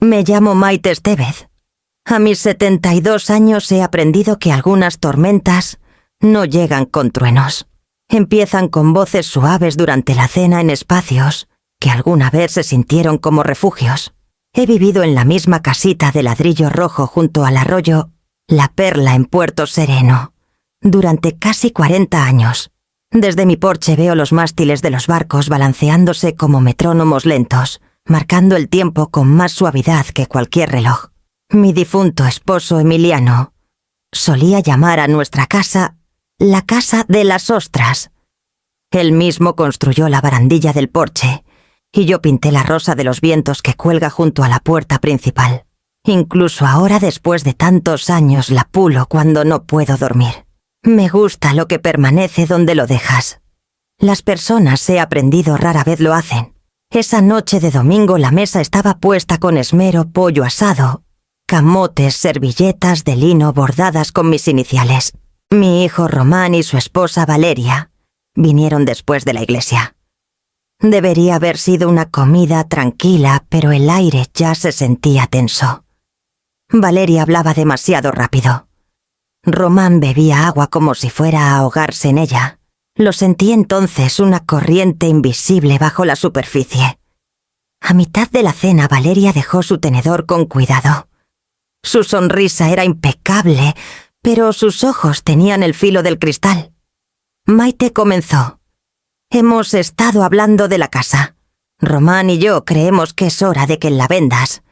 Me llamo Maite Estevez. A mis 72 años he aprendido que algunas tormentas no llegan con truenos. Empiezan con voces suaves durante la cena en espacios que alguna vez se sintieron como refugios. He vivido en la misma casita de ladrillo rojo junto al arroyo La Perla en Puerto Sereno durante casi 40 años. Desde mi porche veo los mástiles de los barcos balanceándose como metrónomos lentos, marcando el tiempo con más suavidad que cualquier reloj. Mi difunto esposo Emiliano solía llamar a nuestra casa la casa de las ostras. Él mismo construyó la barandilla del porche y yo pinté la rosa de los vientos que cuelga junto a la puerta principal. Incluso ahora, después de tantos años, la pulo cuando no puedo dormir. Me gusta lo que permanece donde lo dejas. Las personas, he aprendido, rara vez lo hacen. Esa noche de domingo la mesa estaba puesta con esmero, pollo asado, camotes, servilletas de lino bordadas con mis iniciales. Mi hijo Román y su esposa Valeria vinieron después de la iglesia. Debería haber sido una comida tranquila, pero el aire ya se sentía tenso. Valeria hablaba demasiado rápido. Román bebía agua como si fuera a ahogarse en ella. Lo sentí entonces, una corriente invisible bajo la superficie. A mitad de la cena, Valeria dejó su tenedor con cuidado. Su sonrisa era impecable, pero sus ojos tenían el filo del cristal. Maite comenzó. Hemos estado hablando de la casa. Román y yo creemos que es hora de que la vendas.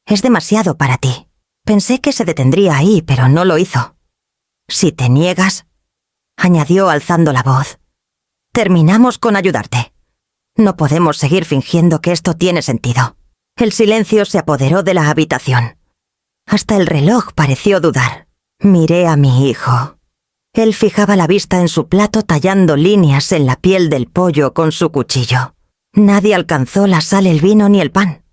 Es demasiado para ti. Pensé que se detendría ahí, pero no lo hizo. Si te niegas, añadió alzando la voz, terminamos con ayudarte. No podemos seguir fingiendo que esto tiene sentido. El silencio se apoderó de la habitación. Hasta el reloj pareció dudar. Miré a mi hijo. Él fijaba la vista en su plato tallando líneas en la piel del pollo con su cuchillo. Nadie alcanzó la sal, el vino ni el pan.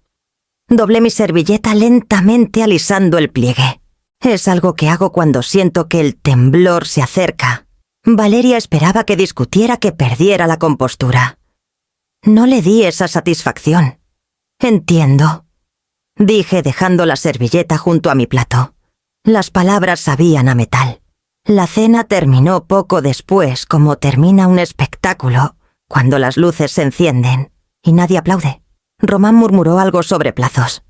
Doblé mi servilleta lentamente alisando el pliegue. Es algo que hago cuando siento que el temblor se acerca. Valeria esperaba que discutiera, que perdiera la compostura. No le di esa satisfacción. Entiendo, dije dejando la servilleta junto a mi plato. Las palabras sabían a metal. La cena terminó poco después, como termina un espectáculo, cuando las luces se encienden y nadie aplaude. Román murmuró algo sobre plazos.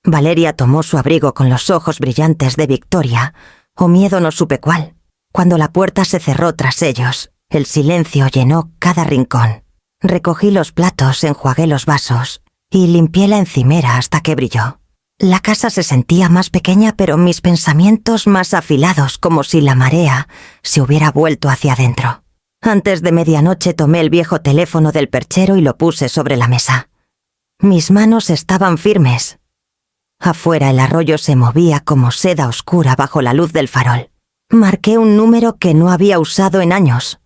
Valeria tomó su abrigo con los ojos brillantes de victoria, o miedo, no supe cuál. Cuando la puerta se cerró tras ellos, el silencio llenó cada rincón. Recogí los platos, enjuagué los vasos y limpié la encimera hasta que brilló. La casa se sentía más pequeña, pero mis pensamientos más afilados, como si la marea se hubiera vuelto hacia adentro. Antes de medianoche tomé el viejo teléfono del perchero y lo puse sobre la mesa. Mis manos estaban firmes. Afuera el arroyo se movía como seda oscura bajo la luz del farol. Marqué un número que no había usado en años.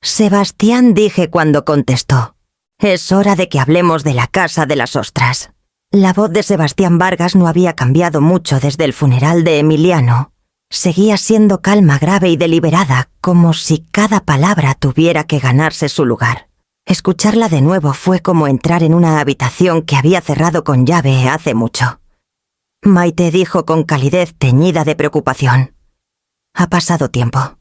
Sebastián, dije cuando contestó. Es hora de que hablemos de la casa de las ostras. La voz de Sebastián Vargas no había cambiado mucho desde el funeral de Emiliano. Seguía siendo calma, grave y deliberada, como si cada palabra tuviera que ganarse su lugar. Escucharla de nuevo fue como entrar en una habitación que había cerrado con llave hace mucho. Maite dijo con calidez teñida de preocupación. Ha pasado tiempo.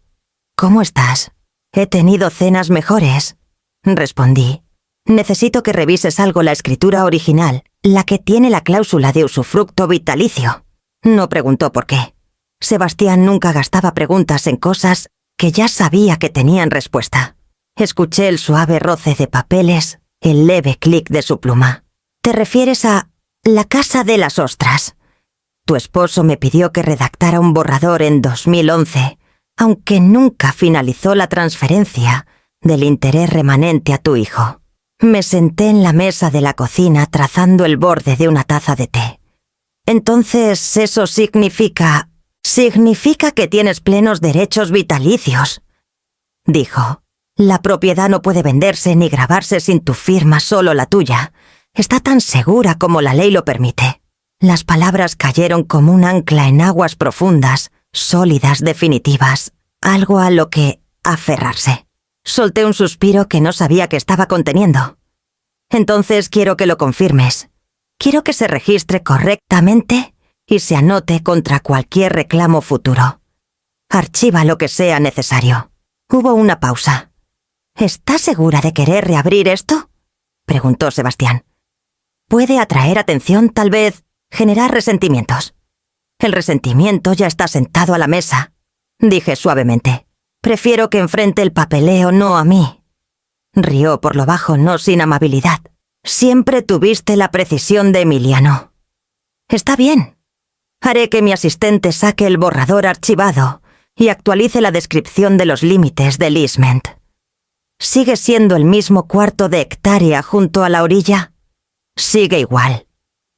¿Cómo estás? He tenido cenas mejores, respondí. Necesito que revises algo la escritura original, la que tiene la cláusula de usufructo vitalicio. No preguntó por qué. Sebastián nunca gastaba preguntas en cosas que ya sabía que tenían respuesta. Escuché el suave roce de papeles, el leve clic de su pluma. ¿Te refieres a la casa de las ostras? Tu esposo me pidió que redactara un borrador en 2011, aunque nunca finalizó la transferencia del interés remanente a tu hijo. Me senté en la mesa de la cocina trazando el borde de una taza de té. Entonces, eso significa que tienes plenos derechos vitalicios, dijo. La propiedad no puede venderse ni grabarse sin tu firma, solo la tuya. Está tan segura como la ley lo permite. Las palabras cayeron como un ancla en aguas profundas, sólidas, definitivas, algo a lo que aferrarse. Solté un suspiro que no sabía que estaba conteniendo. Entonces quiero que lo confirmes. Quiero que se registre correctamente y se anote contra cualquier reclamo futuro. Archiva lo que sea necesario. Hubo una pausa. ¿Estás segura de querer reabrir esto?, preguntó Sebastián. Puede atraer atención, tal vez generar resentimientos. El resentimiento ya está sentado a la mesa, dije suavemente. Prefiero que enfrente el papeleo, no a mí. Rió por lo bajo, no sin amabilidad. Siempre tuviste la precisión de Emiliano. Está bien. Haré que mi asistente saque el borrador archivado y actualice la descripción de los límites del easement. ¿Sigue siendo el mismo cuarto de hectárea junto a la orilla? Sigue igual,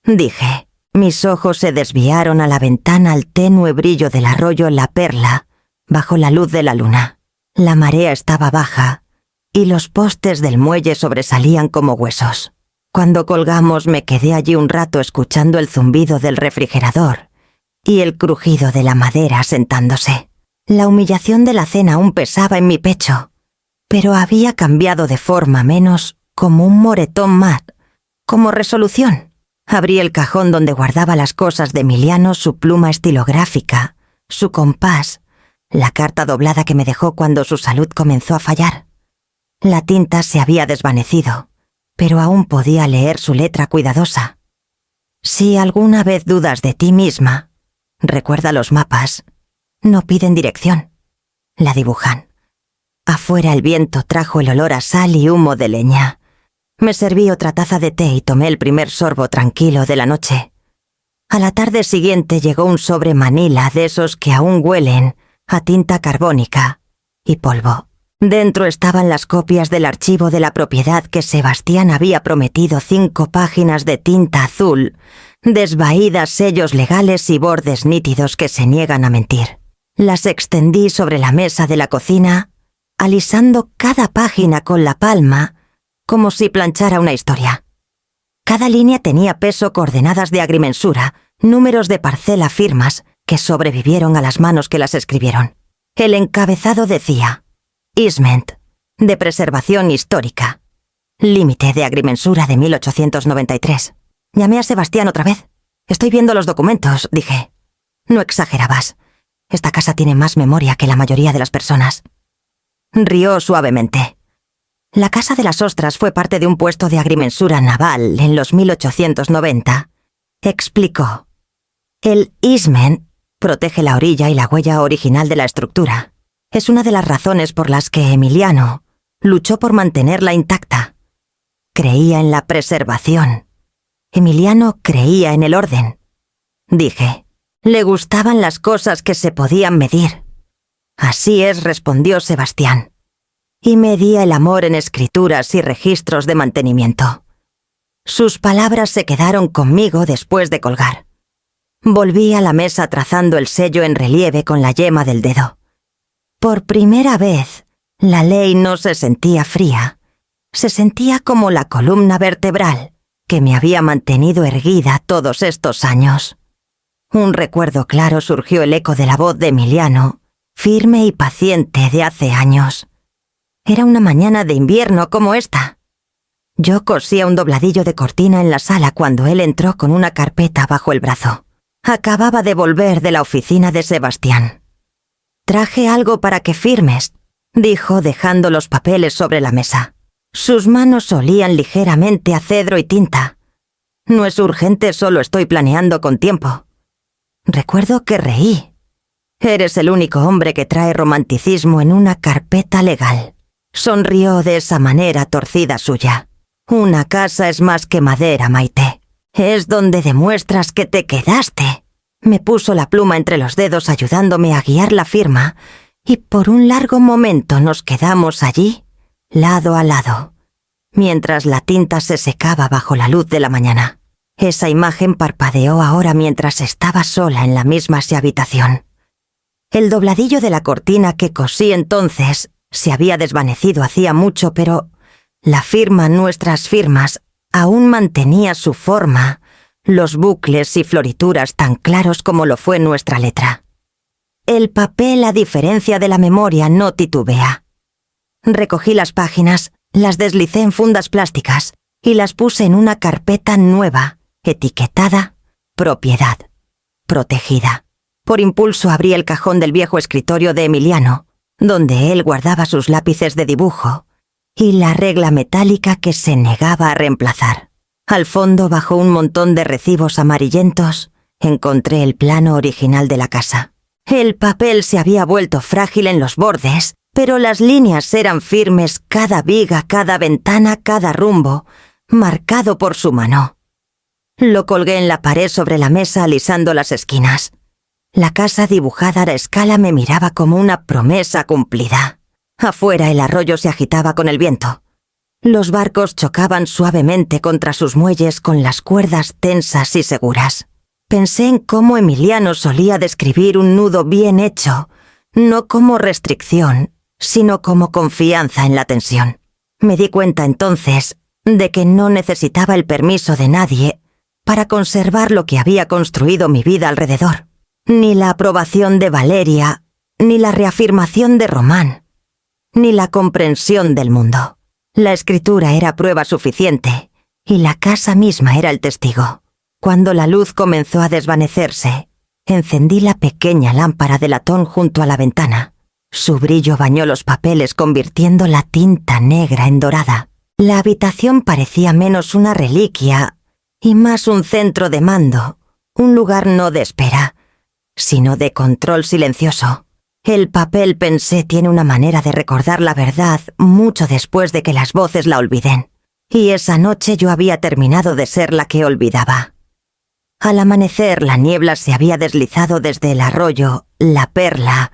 dije. Mis ojos se desviaron a la ventana al tenue brillo del arroyo La Perla, bajo la luz de la luna. La marea estaba baja y los postes del muelle sobresalían como huesos. Cuando colgamos me quedé allí un rato escuchando el zumbido del refrigerador y el crujido de la madera asentándose. La humillación de la cena aún pesaba en mi pecho, pero había cambiado de forma, menos como un moretón más, como resolución. Abrí el cajón donde guardaba las cosas de Emiliano, su pluma estilográfica, su compás, la carta doblada que me dejó cuando su salud comenzó a fallar. La tinta se había desvanecido, pero aún podía leer su letra cuidadosa. Si alguna vez dudas de ti misma, recuerda los mapas. No piden dirección, la dibujan. Afuera el viento trajo el olor a sal y humo de leña. Me serví otra taza de té y tomé el primer sorbo tranquilo de la noche. A la tarde siguiente llegó un sobre Manila de esos que aún huelen a tinta carbónica y polvo. Dentro estaban las copias del archivo de la propiedad que Sebastián había prometido, 5 páginas de tinta azul, desvaídas, sellos legales y bordes nítidos que se niegan a mentir. Las extendí sobre la mesa de la cocina, alisando cada página con la palma, como si planchara una historia. Cada línea tenía peso, coordenadas de agrimensura, números de parcela, firmas que sobrevivieron a las manos que las escribieron. El encabezado decía: Easement, de preservación histórica. Límite de agrimensura de 1893. Llamé a Sebastián otra vez. Estoy viendo los documentos, dije. No exagerabas. Esta casa tiene más memoria que la mayoría de las personas. Rió suavemente. La Casa de las Ostras fue parte de un puesto de agrimensura naval en los 1890. Explicó. El easement protege la orilla y la huella original de la estructura. Es una de las razones por las que Emiliano luchó por mantenerla intacta. Creía en la preservación. Emiliano creía en el orden. Dije. Le gustaban las cosas que se podían medir. Así es, respondió Sebastián. Y medía el amor en escrituras y registros de mantenimiento. Sus palabras se quedaron conmigo después de colgar. Volví a la mesa trazando el sello en relieve con la yema del dedo. Por primera vez, la ley no se sentía fría. Se sentía como la columna vertebral que me había mantenido erguida todos estos años. Un recuerdo claro surgió el eco de la voz de Emiliano, firme y paciente de hace años. Era una mañana de invierno como esta. Yo cosía un dobladillo de cortina en la sala cuando él entró con una carpeta bajo el brazo. Acababa de volver de la oficina de Sebastián. Traje algo para que firmes, dijo dejando los papeles sobre la mesa. Sus manos olían ligeramente a cedro y tinta. No es urgente, solo estoy planeando con tiempo. Recuerdo que reí. Eres el único hombre que trae romanticismo en una carpeta legal. Sonrió de esa manera torcida suya. Una casa es más que madera, Maite. Es donde demuestras que te quedaste. Me puso la pluma entre los dedos ayudándome a guiar la firma, y por un largo momento nos quedamos allí, lado a lado, mientras la tinta se secaba bajo la luz de la mañana. Esa imagen parpadeó ahora mientras estaba sola en la misma habitación. El dobladillo de la cortina que cosí entonces se había desvanecido hacía mucho, pero la firma, nuestras firmas, aún mantenía su forma, los bucles y florituras tan claros como lo fue nuestra letra. El papel, a diferencia de la memoria, no titubea. Recogí las páginas, las deslicé en fundas plásticas y las puse en una carpeta nueva, etiquetada propiedad, protegida. Por impulso abrí el cajón del viejo escritorio de Emiliano, donde él guardaba sus lápices de dibujo y la regla metálica que se negaba a reemplazar. Al fondo, bajo un montón de recibos amarillentos, encontré el plano original de la casa. El papel se había vuelto frágil en los bordes, pero las líneas eran firmes, cada viga, cada ventana, cada rumbo, marcado por su mano. Lo colgué en la pared sobre la mesa alisando las esquinas. La casa dibujada a escala me miraba como una promesa cumplida. Afuera el arroyo se agitaba con el viento. Los barcos chocaban suavemente contra sus muelles con las cuerdas tensas y seguras. Pensé en cómo Emiliano solía describir un nudo bien hecho, no como restricción, sino como confianza en la tensión. Me di cuenta entonces de que no necesitaba el permiso de nadie para conservar lo que había construido mi vida alrededor. Ni la aprobación de Valeria, ni la reafirmación de Román, ni la comprensión del mundo. La escritura era prueba suficiente, y la casa misma era el testigo. Cuando la luz comenzó a desvanecerse, encendí la pequeña lámpara de latón junto a la ventana. Su brillo bañó los papeles convirtiendo la tinta negra en dorada. La habitación parecía menos una reliquia y más un centro de mando, un lugar no de espera, sino de control silencioso. El papel, pensé, tiene una manera de recordar la verdad mucho después de que las voces la olviden. Y esa noche yo había terminado de ser la que olvidaba. Al amanecer, la niebla se había deslizado desde el arroyo, la perla,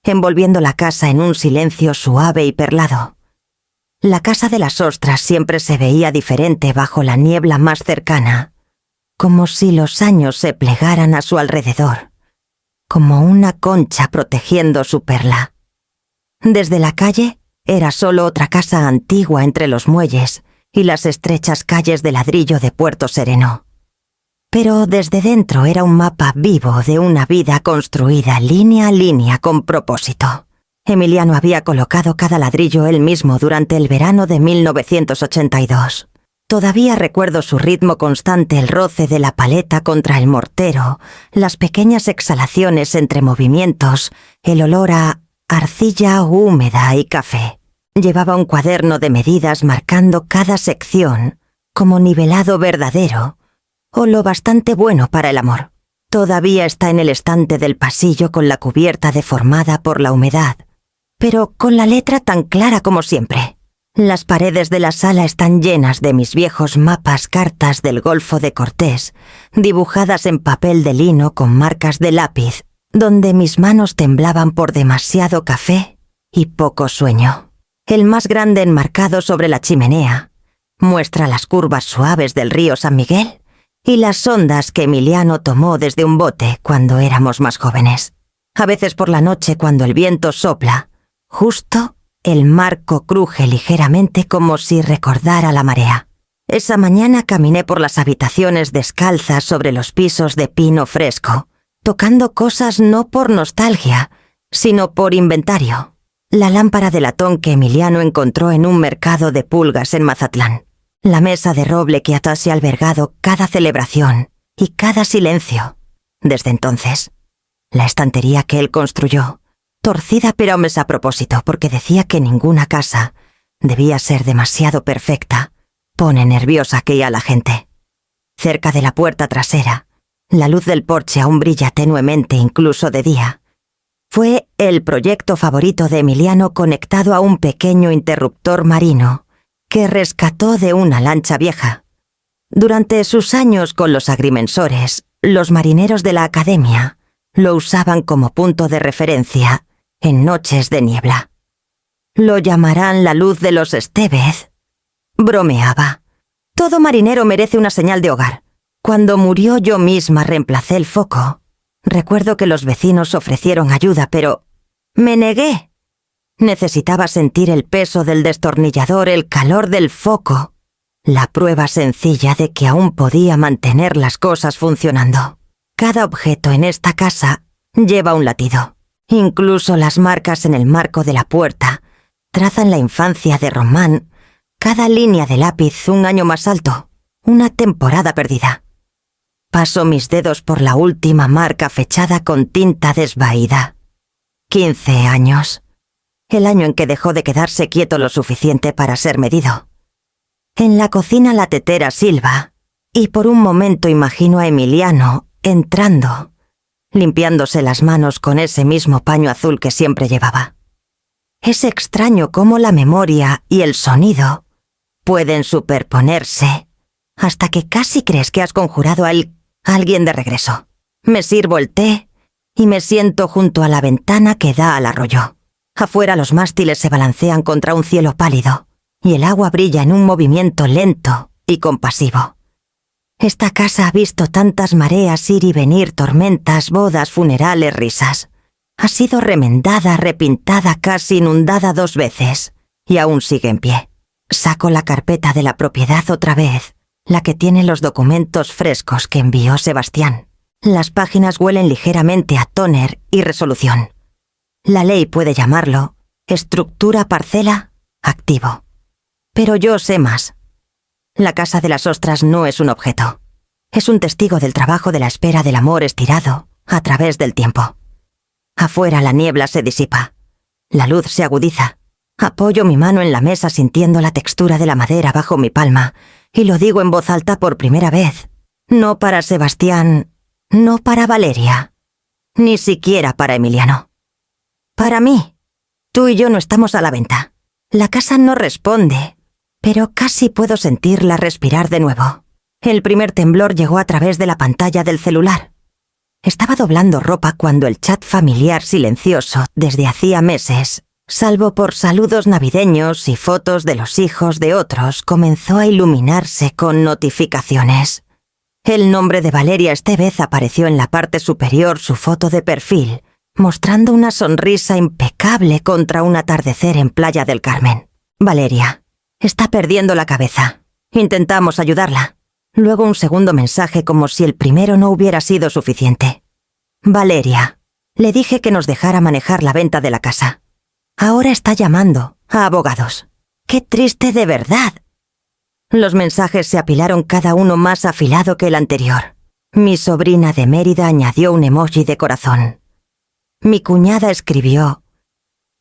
envolviendo la casa en un silencio suave y perlado. La casa de las ostras siempre se veía diferente bajo la niebla más cercana, como si los años se plegaran a su alrededor, como una concha protegiendo su perla. Desde la calle era solo otra casa antigua entre los muelles y las estrechas calles de ladrillo de Puerto Sereno. Pero desde dentro era un mapa vivo de una vida construida línea a línea con propósito. Emiliano había colocado cada ladrillo él mismo durante el verano de 1982. Todavía recuerdo su ritmo constante, el roce de la paleta contra el mortero, las pequeñas exhalaciones entre movimientos, el olor a arcilla húmeda y café. Llevaba un cuaderno de medidas marcando cada sección como nivelado verdadero, o lo bastante bueno para el amor. Todavía está en el estante del pasillo con la cubierta deformada por la humedad, pero con la letra tan clara como siempre. Las paredes de la sala están llenas de mis viejos mapas cartas del Golfo de Cortés, dibujadas en papel de lino con marcas de lápiz, donde mis manos temblaban por demasiado café y poco sueño. El más grande enmarcado sobre la chimenea muestra las curvas suaves del río San Miguel y las ondas que Emiliano tomó desde un bote cuando éramos más jóvenes. A veces por la noche, cuando el viento sopla, justo el marco cruje ligeramente como si recordara la marea. Esa mañana caminé por las habitaciones descalzas sobre los pisos de pino fresco, tocando cosas no por nostalgia, sino por inventario. La lámpara de latón que Emiliano encontró en un mercado de pulgas en Mazatlán. La mesa de roble que atase albergado cada celebración y cada silencio. Desde entonces, la estantería que él construyó, torcida pero aún a propósito, porque decía que ninguna casa debía ser demasiado perfecta, pone nerviosa aquí a la gente. Cerca de la puerta trasera, la luz del porche aún brilla tenuemente incluso de día. Fue el proyecto favorito de Emiliano conectado a un pequeño interruptor marino que rescató de una lancha vieja. Durante sus años con los agrimensores, los marineros de la academia lo usaban como punto de referencia en noches de niebla. Lo llamarán la luz de los Estevez. Bromeaba. Todo marinero merece una señal de hogar. Cuando murió yo misma reemplacé el foco. Recuerdo que los vecinos ofrecieron ayuda, pero me negué. Necesitaba sentir el peso del destornillador, el calor del foco, la prueba sencilla de que aún podía mantener las cosas funcionando. Cada objeto en esta casa lleva un latido. Incluso las marcas en el marco de la puerta trazan la infancia de Román, cada línea de lápiz un año más alto, una temporada perdida. Paso mis dedos por la última marca fechada con tinta desvaída. 15 años. El año en que dejó de quedarse quieto lo suficiente para ser medido. En la cocina la tetera silba, y por un momento imagino a Emiliano entrando, limpiándose las manos con ese mismo paño azul que siempre llevaba. Es extraño cómo la memoria y el sonido pueden superponerse hasta que casi crees que has conjurado a alguien de regreso. Me sirvo el té y me siento junto a la ventana que da al arroyo. Afuera los mástiles se balancean contra un cielo pálido y el agua brilla en un movimiento lento y compasivo. Esta casa ha visto tantas mareas ir y venir, tormentas, bodas, funerales, risas. Ha sido remendada, repintada, casi inundada 2 veces y aún sigue en pie. Saco la carpeta de la propiedad otra vez, la que tiene los documentos frescos que envió Sebastián. Las páginas huelen ligeramente a tóner y resolución. La ley puede llamarlo estructura parcela activo. Pero yo sé más. La casa de las ostras no es un objeto. Es un testigo del trabajo de la espera del amor estirado a través del tiempo. Afuera la niebla se disipa. La luz se agudiza. Apoyo mi mano en la mesa sintiendo la textura de la madera bajo mi palma y lo digo en voz alta por primera vez. No para Sebastián, no para Valeria, ni siquiera para Emiliano. Para mí. Tú y yo no estamos a la venta. La casa no responde, pero casi puedo sentirla respirar de nuevo. El primer temblor llegó a través de la pantalla del celular. Estaba doblando ropa cuando el chat familiar silencioso desde hacía meses, salvo por saludos navideños y fotos de los hijos de otros, comenzó a iluminarse con notificaciones. El nombre de Valeria Estevez apareció en la parte superior, su foto de perfil, mostrando una sonrisa impecable contra un atardecer en Playa del Carmen. Valeria, está perdiendo la cabeza. Intentamos ayudarla. Luego un segundo mensaje como si el primero no hubiera sido suficiente. Valeria, le dije que nos dejara manejar la venta de la casa. Ahora está llamando a abogados. ¡Qué triste de verdad! Los mensajes se apilaron cada uno más afilado que el anterior. Mi sobrina de Mérida añadió un emoji de corazón. Mi cuñada escribió: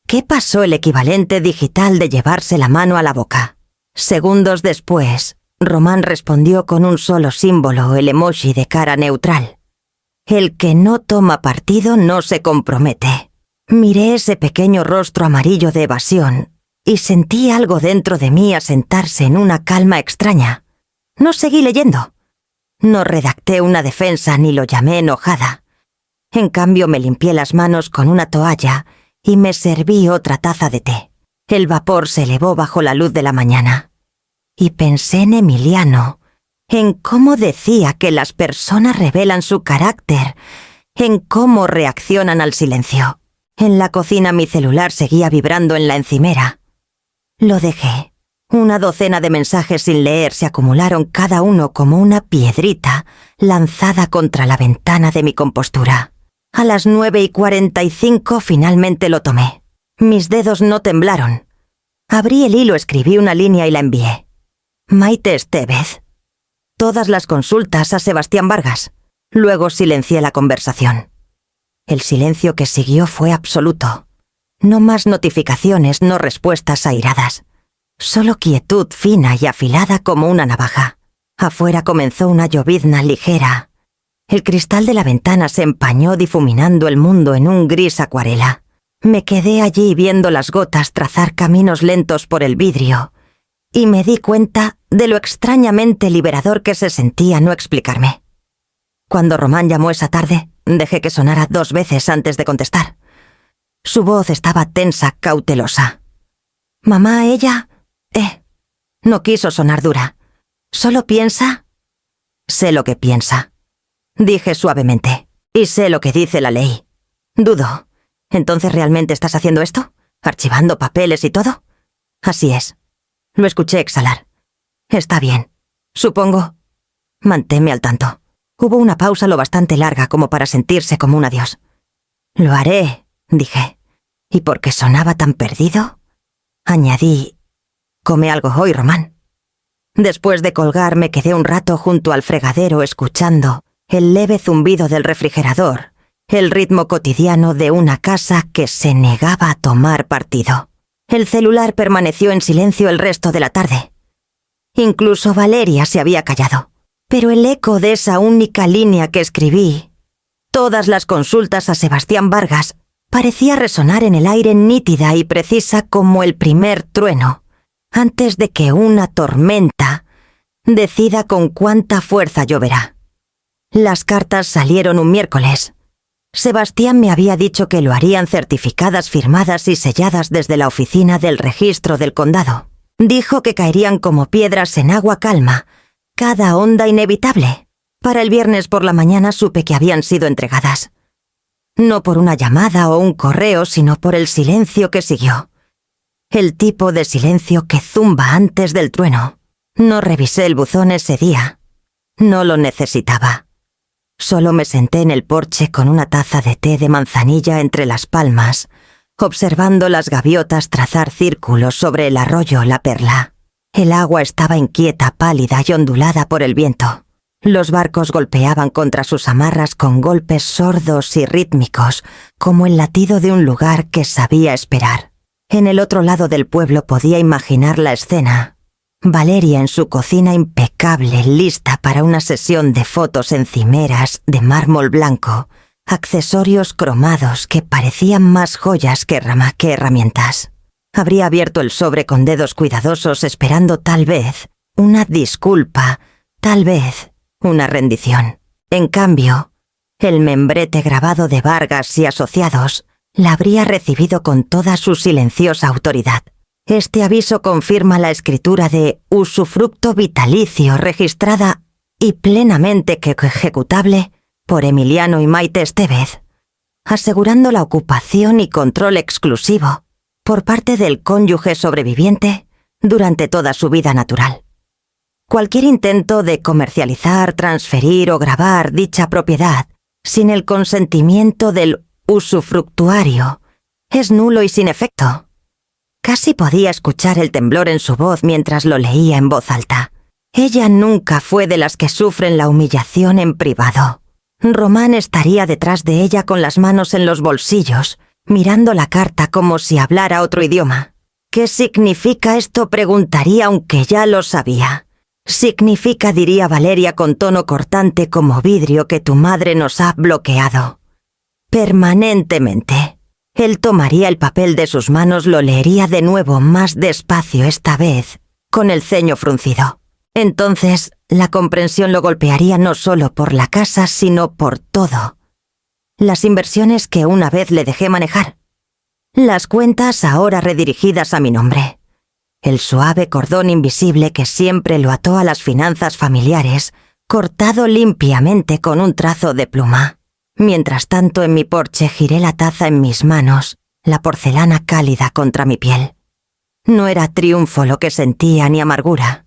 ¿qué pasó el equivalente digital de llevarse la mano a la boca? Segundos después, Román respondió con un solo símbolo, el emoji de cara neutral. El que no toma partido no se compromete. Miré ese pequeño rostro amarillo de evasión y sentí algo dentro de mí asentarse en una calma extraña. No seguí leyendo. No redacté una defensa ni lo llamé enojada. En cambio me limpié las manos con una toalla y me serví otra taza de té. El vapor se elevó bajo la luz de la mañana. Y pensé en Emiliano, en cómo decía que las personas revelan su carácter, en cómo reaccionan al silencio. En la cocina mi celular seguía vibrando en la encimera. Lo dejé. Una docena de mensajes sin leer se acumularon cada uno como una piedrita lanzada contra la ventana de mi compostura. A las 9:45 finalmente lo tomé. Mis dedos no temblaron. Abrí el hilo, escribí una línea y la envié. Maite Estevez. Todas las consultas a Sebastián Vargas. Luego silencié la conversación. El silencio que siguió fue absoluto. No más notificaciones, no respuestas airadas. Solo quietud fina y afilada como una navaja. Afuera comenzó una llovizna ligera. El cristal de la ventana se empañó difuminando el mundo en un gris acuarela. Me quedé allí viendo las gotas trazar caminos lentos por el vidrio y me di cuenta de lo extrañamente liberador que se sentía no explicarme. Cuando Román llamó esa tarde, dejé que sonara 2 veces antes de contestar. Su voz estaba tensa, cautelosa. Mamá, ella... no quiso sonar dura. ¿Solo piensa? Sé lo que piensa. Dije suavemente. Y sé lo que dice la ley. Dudo. ¿Entonces realmente estás haciendo esto? ¿Archivando papeles y todo? Así es. Lo escuché exhalar. Está bien. Supongo. Manténme al tanto. Hubo una pausa lo bastante larga como para sentirse como un adiós. Lo haré, dije. ¿Y por qué sonaba tan perdido? Añadí: come algo hoy, Román. Después de colgar me quedé un rato junto al fregadero escuchando el leve zumbido del refrigerador, el ritmo cotidiano de una casa que se negaba a tomar partido. El celular permaneció en silencio el resto de la tarde. Incluso Valeria se había callado. Pero el eco de esa única línea que escribí, todas las consultas a Sebastián Vargas, parecía resonar en el aire nítida y precisa como el primer trueno, antes de que una tormenta decida con cuánta fuerza lloverá. Las cartas salieron un miércoles. Sebastián me había dicho que lo harían certificadas, firmadas y selladas desde la oficina del registro del condado. Dijo que caerían como piedras en agua calma, cada onda inevitable. Para el viernes por la mañana supe que habían sido entregadas. No por una llamada o un correo, sino por el silencio que siguió. El tipo de silencio que zumba antes del trueno. No revisé el buzón ese día. No lo necesitaba. Solo me senté en el porche con una taza de té de manzanilla entre las palmas, observando las gaviotas trazar círculos sobre el arroyo La Perla. El agua estaba inquieta, pálida y ondulada por el viento. Los barcos golpeaban contra sus amarras con golpes sordos y rítmicos, como el latido de un lugar que sabía esperar. En el otro lado del pueblo podía imaginar la escena. Valeria en su cocina impecable, lista para una sesión de fotos encimeras de mármol blanco, accesorios cromados que parecían más joyas que herramientas. Habría abierto el sobre con dedos cuidadosos esperando tal vez una disculpa, tal vez una rendición. En cambio, el membrete grabado de Vargas y asociados la habría recibido con toda su silenciosa autoridad. Este aviso confirma la escritura de usufructo vitalicio registrada y plenamente ejecutable por Emiliano y Maite Estevez, asegurando la ocupación y control exclusivo por parte del cónyuge sobreviviente durante toda su vida natural. Cualquier intento de comercializar, transferir o grabar dicha propiedad sin el consentimiento del usufructuario es nulo y sin efecto. Casi podía escuchar el temblor en su voz mientras lo leía en voz alta. Ella nunca fue de las que sufren la humillación en privado. Román estaría detrás de ella con las manos en los bolsillos, mirando la carta como si hablara otro idioma. ¿Qué significa esto?, preguntaría, aunque ya lo sabía. Significa, diría Valeria con tono cortante como vidrio, que tu madre nos ha bloqueado. Permanentemente. Él tomaría el papel de sus manos, lo leería de nuevo, más despacio esta vez, con el ceño fruncido. Entonces, la comprensión lo golpearía no solo por la casa, sino por todo. Las inversiones que una vez le dejé manejar. Las cuentas ahora redirigidas a mi nombre. El suave cordón invisible que siempre lo ató a las finanzas familiares, cortado limpiamente con un trazo de pluma. Mientras tanto, en mi porche giré la taza en mis manos, la porcelana cálida contra mi piel. No era triunfo lo que sentía ni amargura.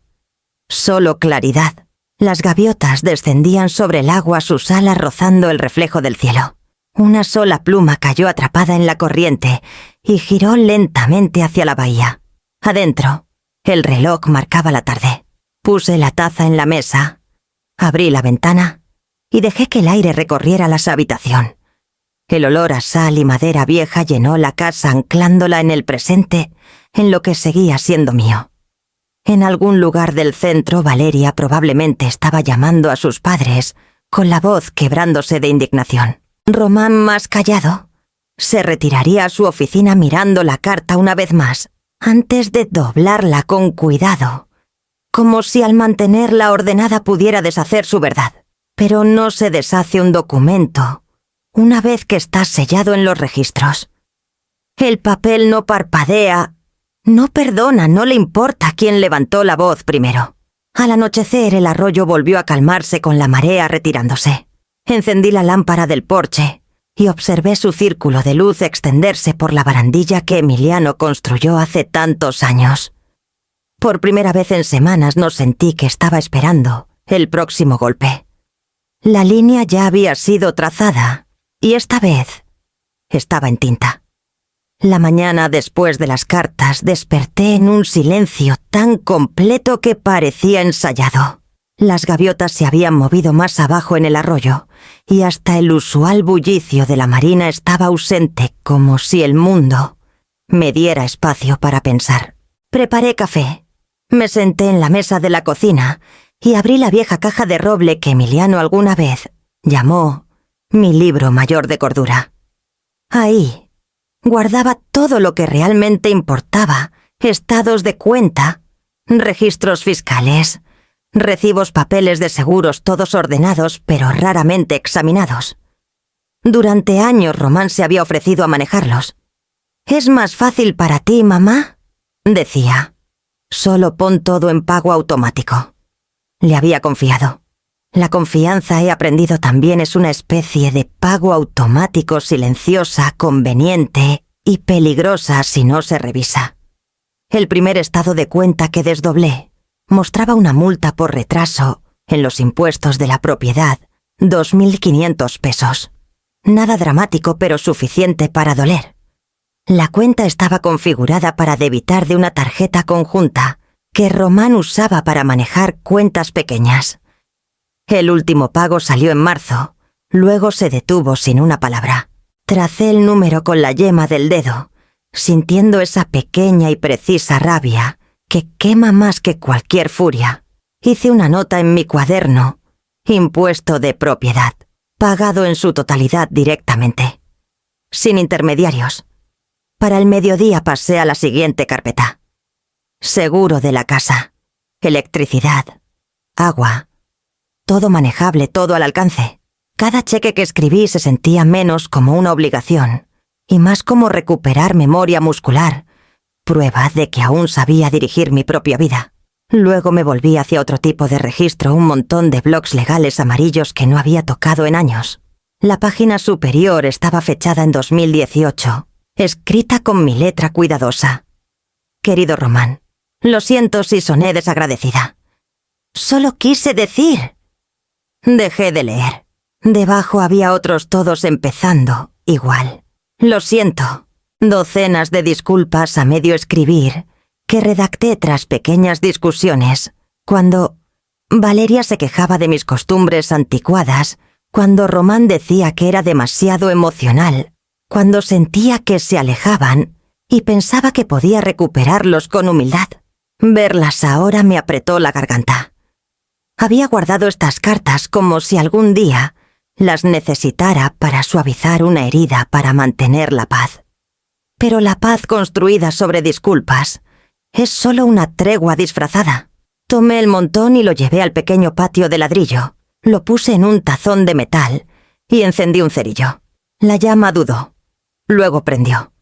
Solo claridad. Las gaviotas descendían sobre el agua, sus alas rozando el reflejo del cielo. Una sola pluma cayó atrapada en la corriente y giró lentamente hacia la bahía. Adentro, el reloj marcaba la tarde. Puse la taza en la mesa, abrí la ventana y dejé que el aire recorriera la habitación. El olor a sal y madera vieja llenó la casa, anclándola en el presente, en lo que seguía siendo mío. En algún lugar del centro, Valeria probablemente estaba llamando a sus padres, con la voz quebrándose de indignación. Román, más callado, se retiraría a su oficina mirando la carta una vez más, antes de doblarla con cuidado, como si al mantenerla ordenada pudiera deshacer su verdad. Pero no se deshace un documento una vez que está sellado en los registros. El papel no parpadea, no perdona, no le importa quién levantó la voz primero. Al anochecer, el arroyo volvió a calmarse con la marea retirándose. Encendí la lámpara del porche y observé su círculo de luz extenderse por la barandilla que Emiliano construyó hace tantos años. Por primera vez en semanas no sentí que estaba esperando el próximo golpe. La línea ya había sido trazada, y esta vez estaba en tinta. La mañana después de las cartas desperté en un silencio tan completo que parecía ensayado. Las gaviotas se habían movido más abajo en el arroyo, y hasta el usual bullicio de la marina estaba ausente, como si el mundo me diera espacio para pensar. Preparé café. Me senté en la mesa de la cocina y abrí la vieja caja de roble que Emiliano alguna vez llamó mi libro mayor de cordura. Ahí guardaba todo lo que realmente importaba: estados de cuenta, registros fiscales, recibos, papeles de seguros, todos ordenados pero raramente examinados. Durante años Román se había ofrecido a manejarlos. «¿Es más fácil para ti, mamá?», decía. «Solo pon todo en pago automático». Le había confiado. La confianza, he aprendido también, es una especie de pago automático silenciosa, conveniente y peligrosa si no se revisa. El primer estado de cuenta que desdoblé mostraba una multa por retraso en los impuestos de la propiedad, 2.500 pesos. Nada dramático, pero suficiente para doler. La cuenta estaba configurada para debitar de una tarjeta conjunta que Román usaba para manejar cuentas pequeñas. El último pago salió en marzo, luego se detuvo sin una palabra. Tracé el número con la yema del dedo, sintiendo esa pequeña y precisa rabia que quema más que cualquier furia. Hice una nota en mi cuaderno: impuesto de propiedad, pagado en su totalidad directamente, sin intermediarios. Para el mediodía pasé a la siguiente carpeta: seguro de la casa, electricidad, agua, todo manejable, todo al alcance. Cada cheque que escribí se sentía menos como una obligación y más como recuperar memoria muscular, prueba de que aún sabía dirigir mi propia vida. Luego me volví hacia otro tipo de registro, un montón de blocs legales amarillos que no había tocado en años. La página superior estaba fechada en 2018, escrita con mi letra cuidadosa: «Querido Román, lo siento si soné desagradecida. Solo quise decir». Dejé de leer. Debajo había otros, todos empezando igual: «Lo siento». Docenas de disculpas a medio escribir que redacté tras pequeñas discusiones, cuando Valeria se quejaba de mis costumbres anticuadas, cuando Román decía que era demasiado emocional, cuando sentía que se alejaban y pensaba que podía recuperarlos con humildad. Verlas ahora me apretó la garganta. Había guardado estas cartas como si algún día las necesitara para suavizar una herida, para mantener la paz. Pero la paz construida sobre disculpas es solo una tregua disfrazada. Tomé el montón y lo llevé al pequeño patio de ladrillo. Lo puse en un tazón de metal y encendí un cerillo. La llama dudó. Luego prendió.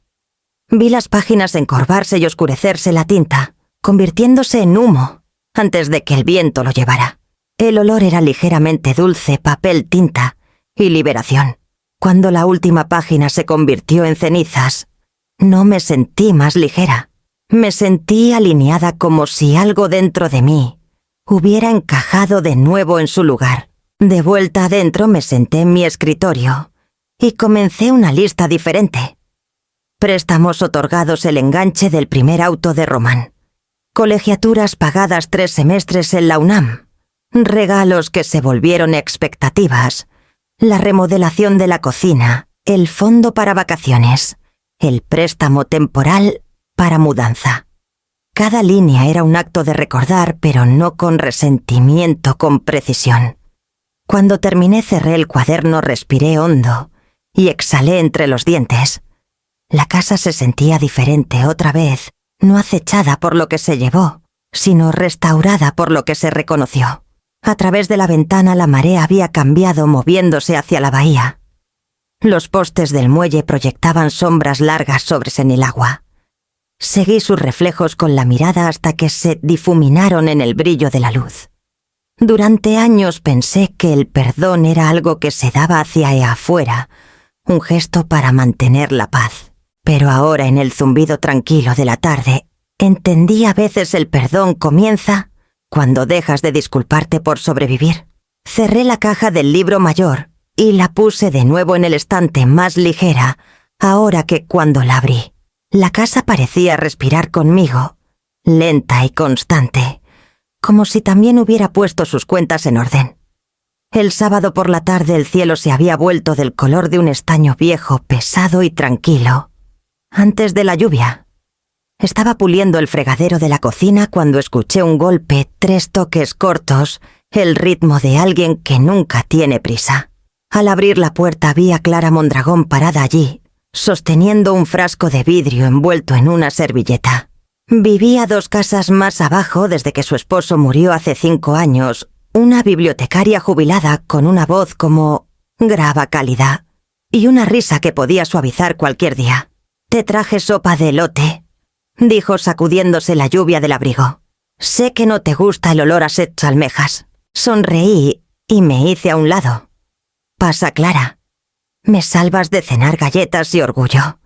Vi las páginas encorvarse y oscurecerse la tinta, convirtiéndose en humo antes de que el viento lo llevara. El olor era ligeramente dulce: papel, tinta y liberación. Cuando la última página se convirtió en cenizas, no me sentí más ligera. Me sentí alineada, como si algo dentro de mí hubiera encajado de nuevo en su lugar. De vuelta adentro me senté en mi escritorio y comencé una lista diferente. Préstamos otorgados, el enganche del primer auto de Román. Colegiaturas pagadas 3 semestres en la UNAM. Regalos que se volvieron expectativas. La remodelación de la cocina. El fondo para vacaciones. El préstamo temporal para mudanza. Cada línea era un acto de recordar, pero no con resentimiento, con precisión. Cuando terminé, cerré el cuaderno, respiré hondo y exhalé entre los dientes. La casa se sentía diferente otra vez, no acechada por lo que se llevó, sino restaurada por lo que se reconoció. A través de la ventana la marea había cambiado, moviéndose hacia la bahía. Los postes del muelle proyectaban sombras largas sobre el agua. Seguí sus reflejos con la mirada hasta que se difuminaron en el brillo de la luz. Durante años pensé que el perdón era algo que se daba hacia afuera, un gesto para mantener la paz. Pero ahora, en el zumbido tranquilo de la tarde, entendí: a veces el perdón comienza cuando dejas de disculparte por sobrevivir. Cerré la caja del libro mayor y la puse de nuevo en el estante, más ligera ahora que cuando la abrí. La casa parecía respirar conmigo, lenta y constante, como si también hubiera puesto sus cuentas en orden. El sábado por la tarde el cielo se había vuelto del color de un estaño viejo, pesado y tranquilo. Antes de la lluvia. Estaba puliendo el fregadero de la cocina cuando escuché un golpe, 3 toques cortos, el ritmo de alguien que nunca tiene prisa. Al abrir la puerta vi a Clara Mondragón parada allí, sosteniendo un frasco de vidrio envuelto en una servilleta. Vivía 2 casas más abajo desde que su esposo murió hace 5 años, una bibliotecaria jubilada con una voz como grava cálida y una risa que podía suavizar cualquier día. «Te traje sopa de elote», dijo sacudiéndose la lluvia del abrigo. «Sé que no te gusta el olor a sets almejas». Sonreí y me hice a un lado. «Pasa, Clara. Me salvas de cenar galletas y orgullo».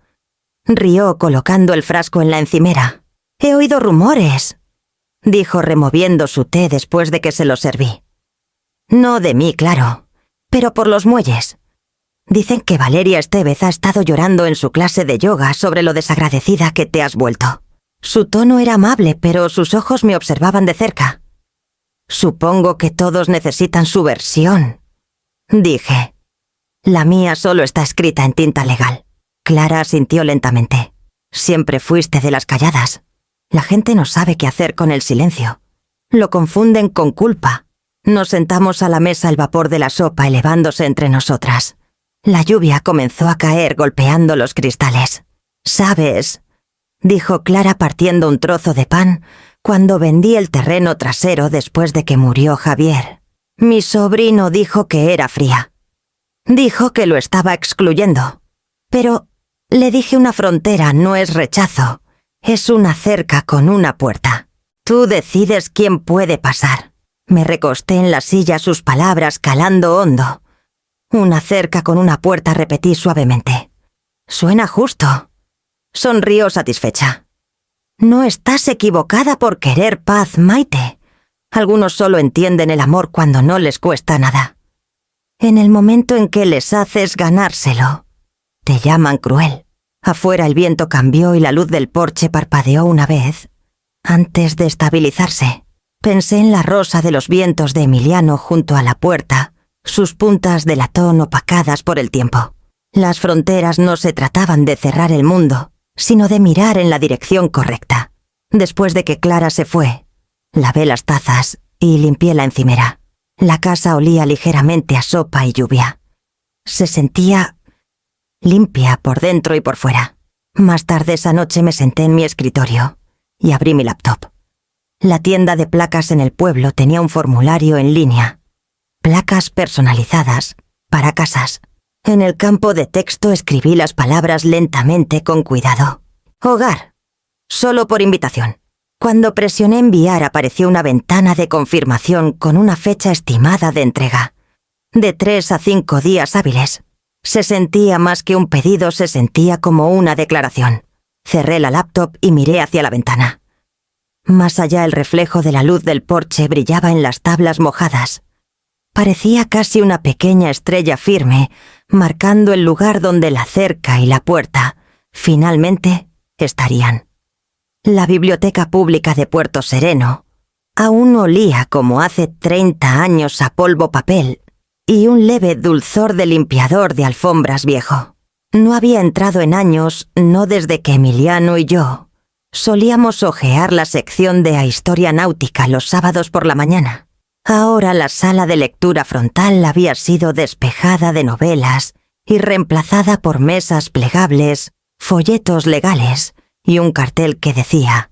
Rió colocando el frasco en la encimera. «He oído rumores», dijo removiendo su té después de que se lo serví. «No de mí, claro, pero por los muelles. Dicen que Valeria Estevez ha estado llorando en su clase de yoga sobre lo desagradecida que te has vuelto. Su tono era amable, pero sus ojos me observaban de cerca. Supongo que todos necesitan su versión», dije. «La mía solo está escrita en tinta legal». Clara asintió lentamente. «Siempre fuiste de las calladas. La gente no sabe qué hacer con el silencio. Lo confunden con culpa». Nos sentamos a la mesa, el vapor de la sopa elevándose entre nosotras. La lluvia comenzó a caer golpeando los cristales. «¿Sabes?», dijo Clara partiendo un trozo de pan cuando vendí el terreno trasero después de que murió Javier. «Mi sobrino dijo que era fría. Dijo que lo estaba excluyendo. Pero le dije una frontera no es rechazo, es una cerca con una puerta. Tú decides quién puede pasar». Me recosté en la silla, sus palabras calando hondo. «Una cerca con una puerta», repetí suavemente. «Suena justo». Sonrió satisfecha. «No estás equivocada por querer paz, Maite. Algunos solo entienden el amor cuando no les cuesta nada. En el momento en que les haces ganárselo, te llaman cruel». Afuera el viento cambió y la luz del porche parpadeó una vez, antes de estabilizarse. Pensé en la rosa de los vientos de Emiliano junto a la puerta, sus puntas de latón opacadas por el tiempo. Las fronteras no se trataban de cerrar el mundo, sino de mirar en la dirección correcta. Después de que Clara se fue, lavé las tazas y limpié la encimera. La casa olía ligeramente a sopa y lluvia. Se sentía limpia por dentro y por fuera. Más tarde esa noche me senté en mi escritorio y abrí mi laptop. La tienda de placas en el pueblo tenía un formulario en línea. Placas personalizadas para casas. En el campo de texto escribí las palabras lentamente con cuidado. «Hogar. Solo por invitación». Cuando presioné enviar apareció una ventana de confirmación con una fecha estimada de entrega. De 3 a 5 días hábiles. Se sentía más que un pedido, se sentía como una declaración. Cerré la laptop y miré hacia la ventana. Más allá el reflejo de la luz del porche brillaba en las tablas mojadas. Parecía casi una pequeña estrella firme, marcando el lugar donde la cerca y la puerta, finalmente, estarían. La biblioteca pública de Puerto Sereno aún olía como hace 30 años a polvo papel y un leve dulzor de limpiador de alfombras viejo. No había entrado en años, no desde que Emiliano y yo solíamos hojear la sección de historia náutica los sábados por la mañana. Ahora la sala de lectura frontal había sido despejada de novelas y reemplazada por mesas plegables, folletos legales y un cartel que decía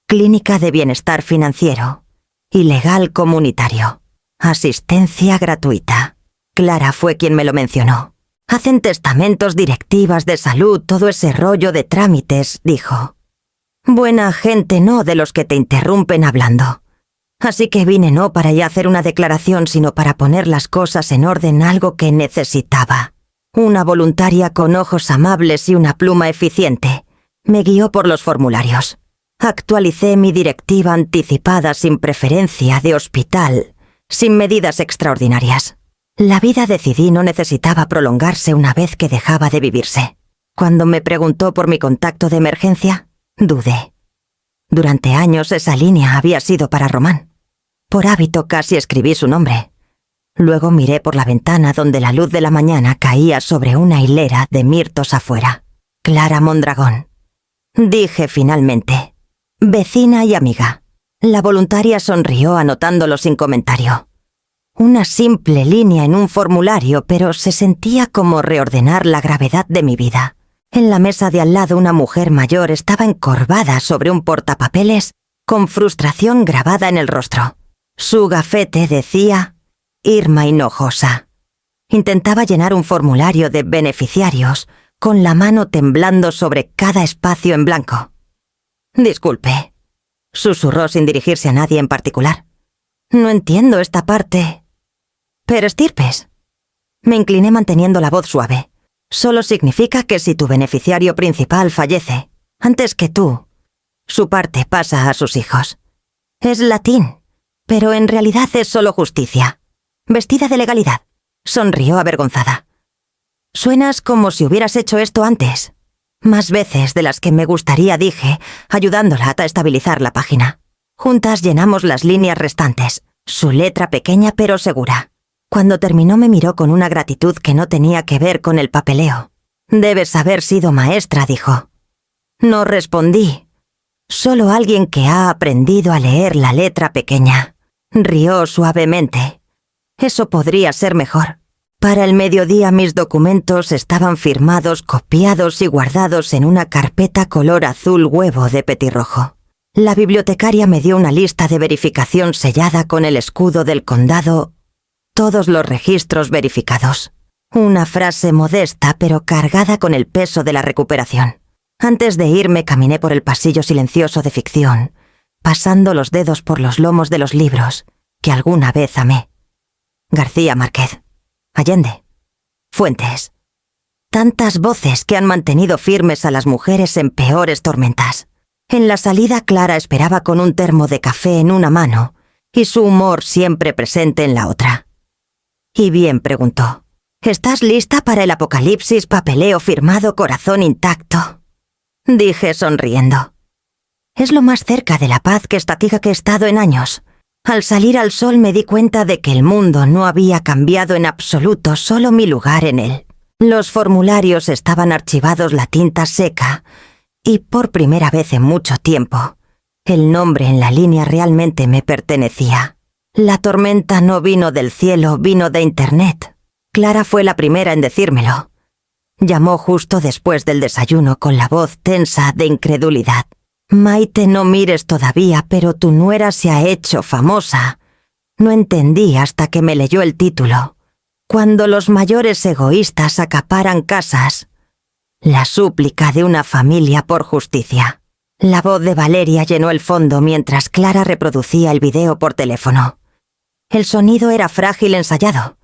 «Clínica de Bienestar Financiero y Legal Comunitario. Asistencia gratuita». Clara fue quien me lo mencionó. «Hacen testamentos, directivas de salud, todo ese rollo de trámites», dijo. «Buena gente, no de los que te interrumpen hablando. Así que vine no para ya hacer una declaración, sino para poner las cosas en orden, algo que necesitaba. Una voluntaria con ojos amables y una pluma eficiente. Me guió por los formularios. Actualicé mi directiva anticipada sin preferencia de hospital, sin medidas extraordinarias. La vida, decidí, no necesitaba prolongarse una vez que dejaba de vivirse. Cuando me preguntó por mi contacto de emergencia, dudé. Durante años esa línea había sido para Román. Por hábito casi escribí su nombre. Luego miré por la ventana donde la luz de la mañana caía sobre una hilera de mirtos afuera. Clara Mondragón. Dije finalmente. Vecina y amiga. La voluntaria sonrió anotándolo sin comentario. Una simple línea en un formulario, pero se sentía como reordenar la gravedad de mi vida. En la mesa de al lado una mujer mayor estaba encorvada sobre un portapapeles con frustración grabada en el rostro. Su gafete decía Irma Hinojosa. Intentaba llenar un formulario de beneficiarios con la mano temblando sobre cada espacio en blanco. Disculpe, susurró sin dirigirse a nadie en particular. No entiendo esta parte. Pero estirpes. Me incliné manteniendo la voz suave. Solo significa que si tu beneficiario principal fallece, antes que tú, su parte pasa a sus hijos. Es latín, pero en realidad es solo justicia, vestida de legalidad. Sonrió avergonzada. Suenas como si hubieras hecho esto antes. Más veces de las que me gustaría, dije, ayudándola a estabilizar la página. Juntas llenamos las líneas restantes, su letra pequeña pero segura. Cuando terminó me miró con una gratitud que no tenía que ver con el papeleo. Debes haber sido maestra, dijo. No respondí. Solo alguien que ha aprendido a leer la letra pequeña. Rió suavemente. Eso podría ser mejor. Para el mediodía mis documentos estaban firmados, copiados y guardados en una carpeta color azul huevo de petirrojo. La bibliotecaria me dio una lista de verificación sellada con el escudo del condado. Todos los registros verificados. Una frase modesta pero cargada con el peso de la recuperación. Antes de irme caminé por el pasillo silencioso de ficción, pasando los dedos por los lomos de los libros que alguna vez amé. García Márquez, Allende, Fuentes. Tantas voces que han mantenido firmes a las mujeres en peores tormentas. En la salida Clara esperaba con un termo de café en una mano y su humor siempre presente en la otra. Y bien, preguntó. ¿Estás lista para el apocalipsis papeleo firmado corazón intacto? Dije sonriendo. Es lo más cerca de la paz que estatiga que he estado en años. Al salir al sol me di cuenta de que el mundo no había cambiado en absoluto, solo mi lugar en él. Los formularios estaban archivados, la tinta seca, y por primera vez en mucho tiempo, el nombre en la línea realmente me pertenecía. La tormenta no vino del cielo, vino de Internet. Clara fue la primera en decírmelo. Llamó justo después del desayuno con la voz tensa de incredulidad. Maite, no mires todavía, pero tu nuera se ha hecho famosa. No entendí hasta que me leyó el título. Cuando los mayores egoístas acaparan casas. La súplica de una familia por justicia. La voz de Valeria llenó el fondo mientras Clara reproducía el video por teléfono. El sonido era frágil ensayado.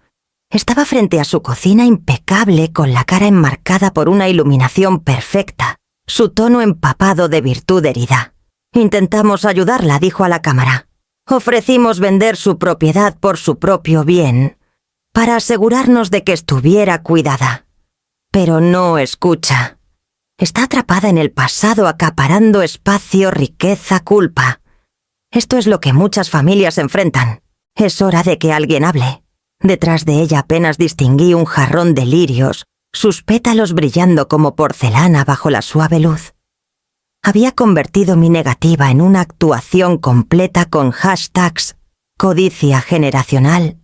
Estaba frente a su cocina impecable con la cara enmarcada por una iluminación perfecta, su tono empapado de virtud herida. Intentamos ayudarla, dijo a la cámara. Ofrecimos vender su propiedad por su propio bien, para asegurarnos de que estuviera cuidada. Pero no escucha. Está atrapada en el pasado acaparando espacio, riqueza, culpa. Esto es lo que muchas familias enfrentan. Es hora de que alguien hable. Detrás de ella apenas distinguí un jarrón de lirios, sus pétalos brillando como porcelana bajo la suave luz. Había convertido mi negativa en una actuación completa con hashtags, codicia generacional,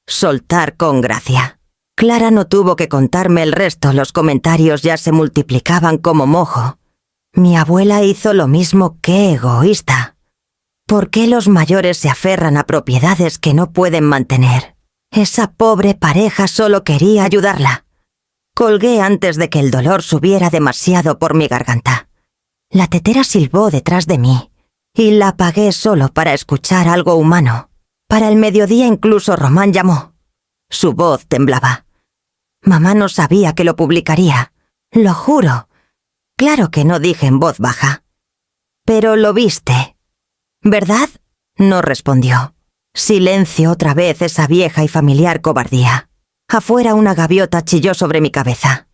soltar con gracia. Clara no tuvo que contarme el resto, los comentarios ya se multiplicaban como mojo. Mi abuela hizo lo mismo, qué egoísta. ¿Por qué los mayores se aferran a propiedades que no pueden mantener? Esa pobre pareja solo quería ayudarla. Colgué antes de que el dolor subiera demasiado por mi garganta. La tetera silbó detrás de mí, y la apagué solo para escuchar algo humano. Para el mediodía incluso Román llamó. Su voz temblaba. Mamá no sabía que lo publicaría. Lo juro. Claro que no dije en voz baja. Pero lo viste, ¿verdad? No respondió. Silencio otra vez, esa vieja y familiar cobardía. Afuera una gaviota chilló sobre mi cabeza.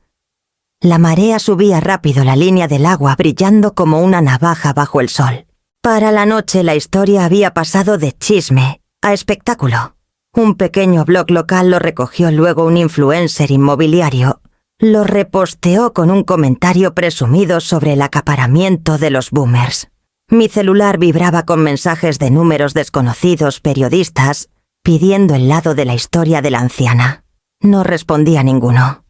La marea subía rápido la línea del agua brillando como una navaja bajo el sol. Para la noche la historia había pasado de chisme a espectáculo. Un pequeño blog local lo recogió luego un influencer inmobiliario. Lo reposteó con un comentario presumido sobre el acaparamiento de los boomers. Mi celular vibraba con mensajes de números desconocidos periodistas pidiendo el lado de la historia de la anciana. No respondí a ninguno.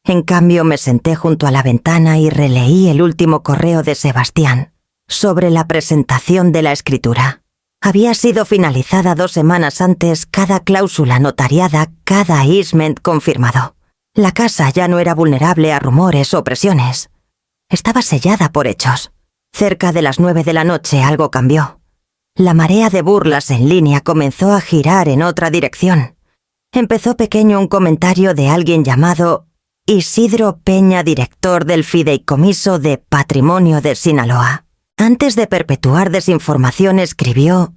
En cambio, me senté junto a la ventana y releí el último correo de Sebastián sobre la presentación de la escritura. Había sido finalizada 2 semanas antes cada cláusula notariada, cada easement confirmado. La casa ya no era vulnerable a rumores o presiones. Estaba sellada por hechos. Cerca de las 9 de la noche algo cambió. La marea de burlas en línea comenzó a girar en otra dirección. Empezó pequeño un comentario de alguien llamado Isidro Peña, director del Fideicomiso de Patrimonio de Sinaloa. Antes de perpetuar desinformación escribió: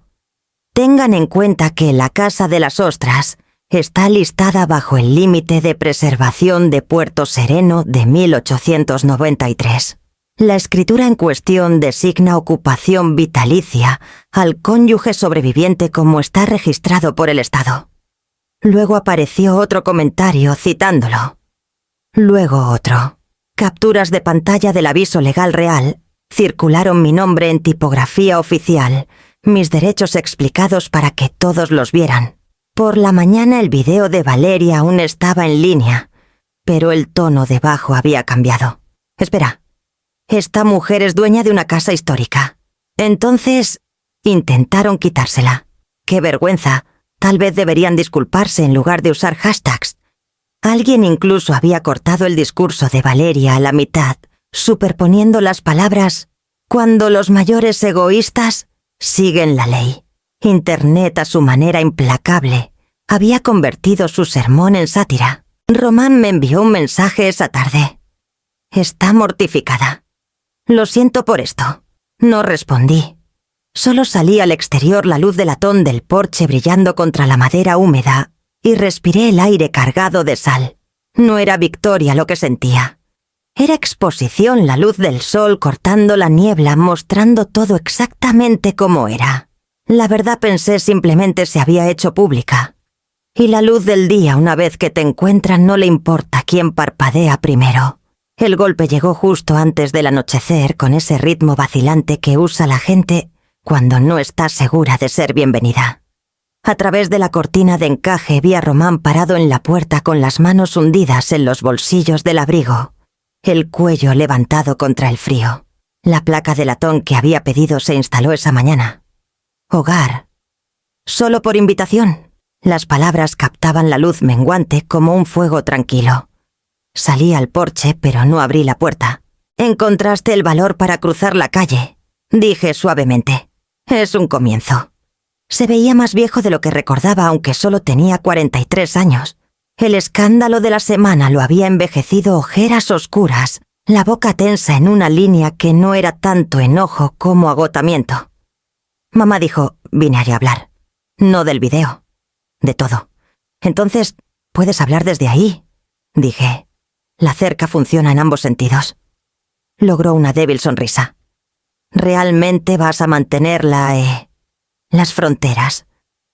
«Tengan en cuenta que la Casa de las Ostras está listada bajo el límite de preservación de Puerto Sereno de 1893. La escritura en cuestión designa ocupación vitalicia al cónyuge sobreviviente como está registrado por el Estado». Luego apareció otro comentario citándolo. Luego otro. Capturas de pantalla del aviso legal real. Circularon mi nombre en tipografía oficial, mis derechos explicados para que todos los vieran. Por la mañana el video de Valeria aún estaba en línea, pero el tono de bajo había cambiado. Espera, esta mujer es dueña de una casa histórica. Entonces, intentaron quitársela. ¡Qué vergüenza! Tal vez deberían disculparse en lugar de usar hashtags. Alguien incluso había cortado el discurso de Valeria a la mitad, superponiendo las palabras «cuando los mayores egoístas siguen la ley». Internet, a su manera implacable, había convertido su sermón en sátira. Román me envió un mensaje esa tarde. «Está mortificada. Lo siento por esto». No respondí. Solo salí al exterior la luz de latón del porche brillando contra la madera húmeda y respiré el aire cargado de sal. No era victoria lo que sentía. Era exposición, la luz del sol cortando la niebla, mostrando todo exactamente como era. La verdad, pensé, simplemente se había hecho pública. Y la luz del día, una vez que te encuentran, no le importa quién parpadea primero. El golpe llegó justo antes del anochecer, con ese ritmo vacilante que usa la gente cuando no está segura de ser bienvenida. A través de la cortina de encaje vi a Román parado en la puerta con las manos hundidas en los bolsillos del abrigo, el cuello levantado contra el frío. La placa de latón que había pedido se instaló esa mañana. Hogar. Solo por invitación. Las palabras captaban la luz menguante como un fuego tranquilo. Salí al porche, pero no abrí la puerta. «Encontraste el valor para cruzar la calle», dije suavemente. «Es un comienzo». Se veía más viejo de lo que recordaba, aunque solo tenía 43 años. El escándalo de la semana lo había envejecido, ojeras oscuras, la boca tensa en una línea que no era tanto enojo como agotamiento. Mamá dijo: «Vine a hablar». No del video. De todo. «Entonces, ¿puedes hablar desde ahí?», dije. La cerca funciona en ambos sentidos. Logró una débil sonrisa. «¿Realmente vas a mantener las fronteras?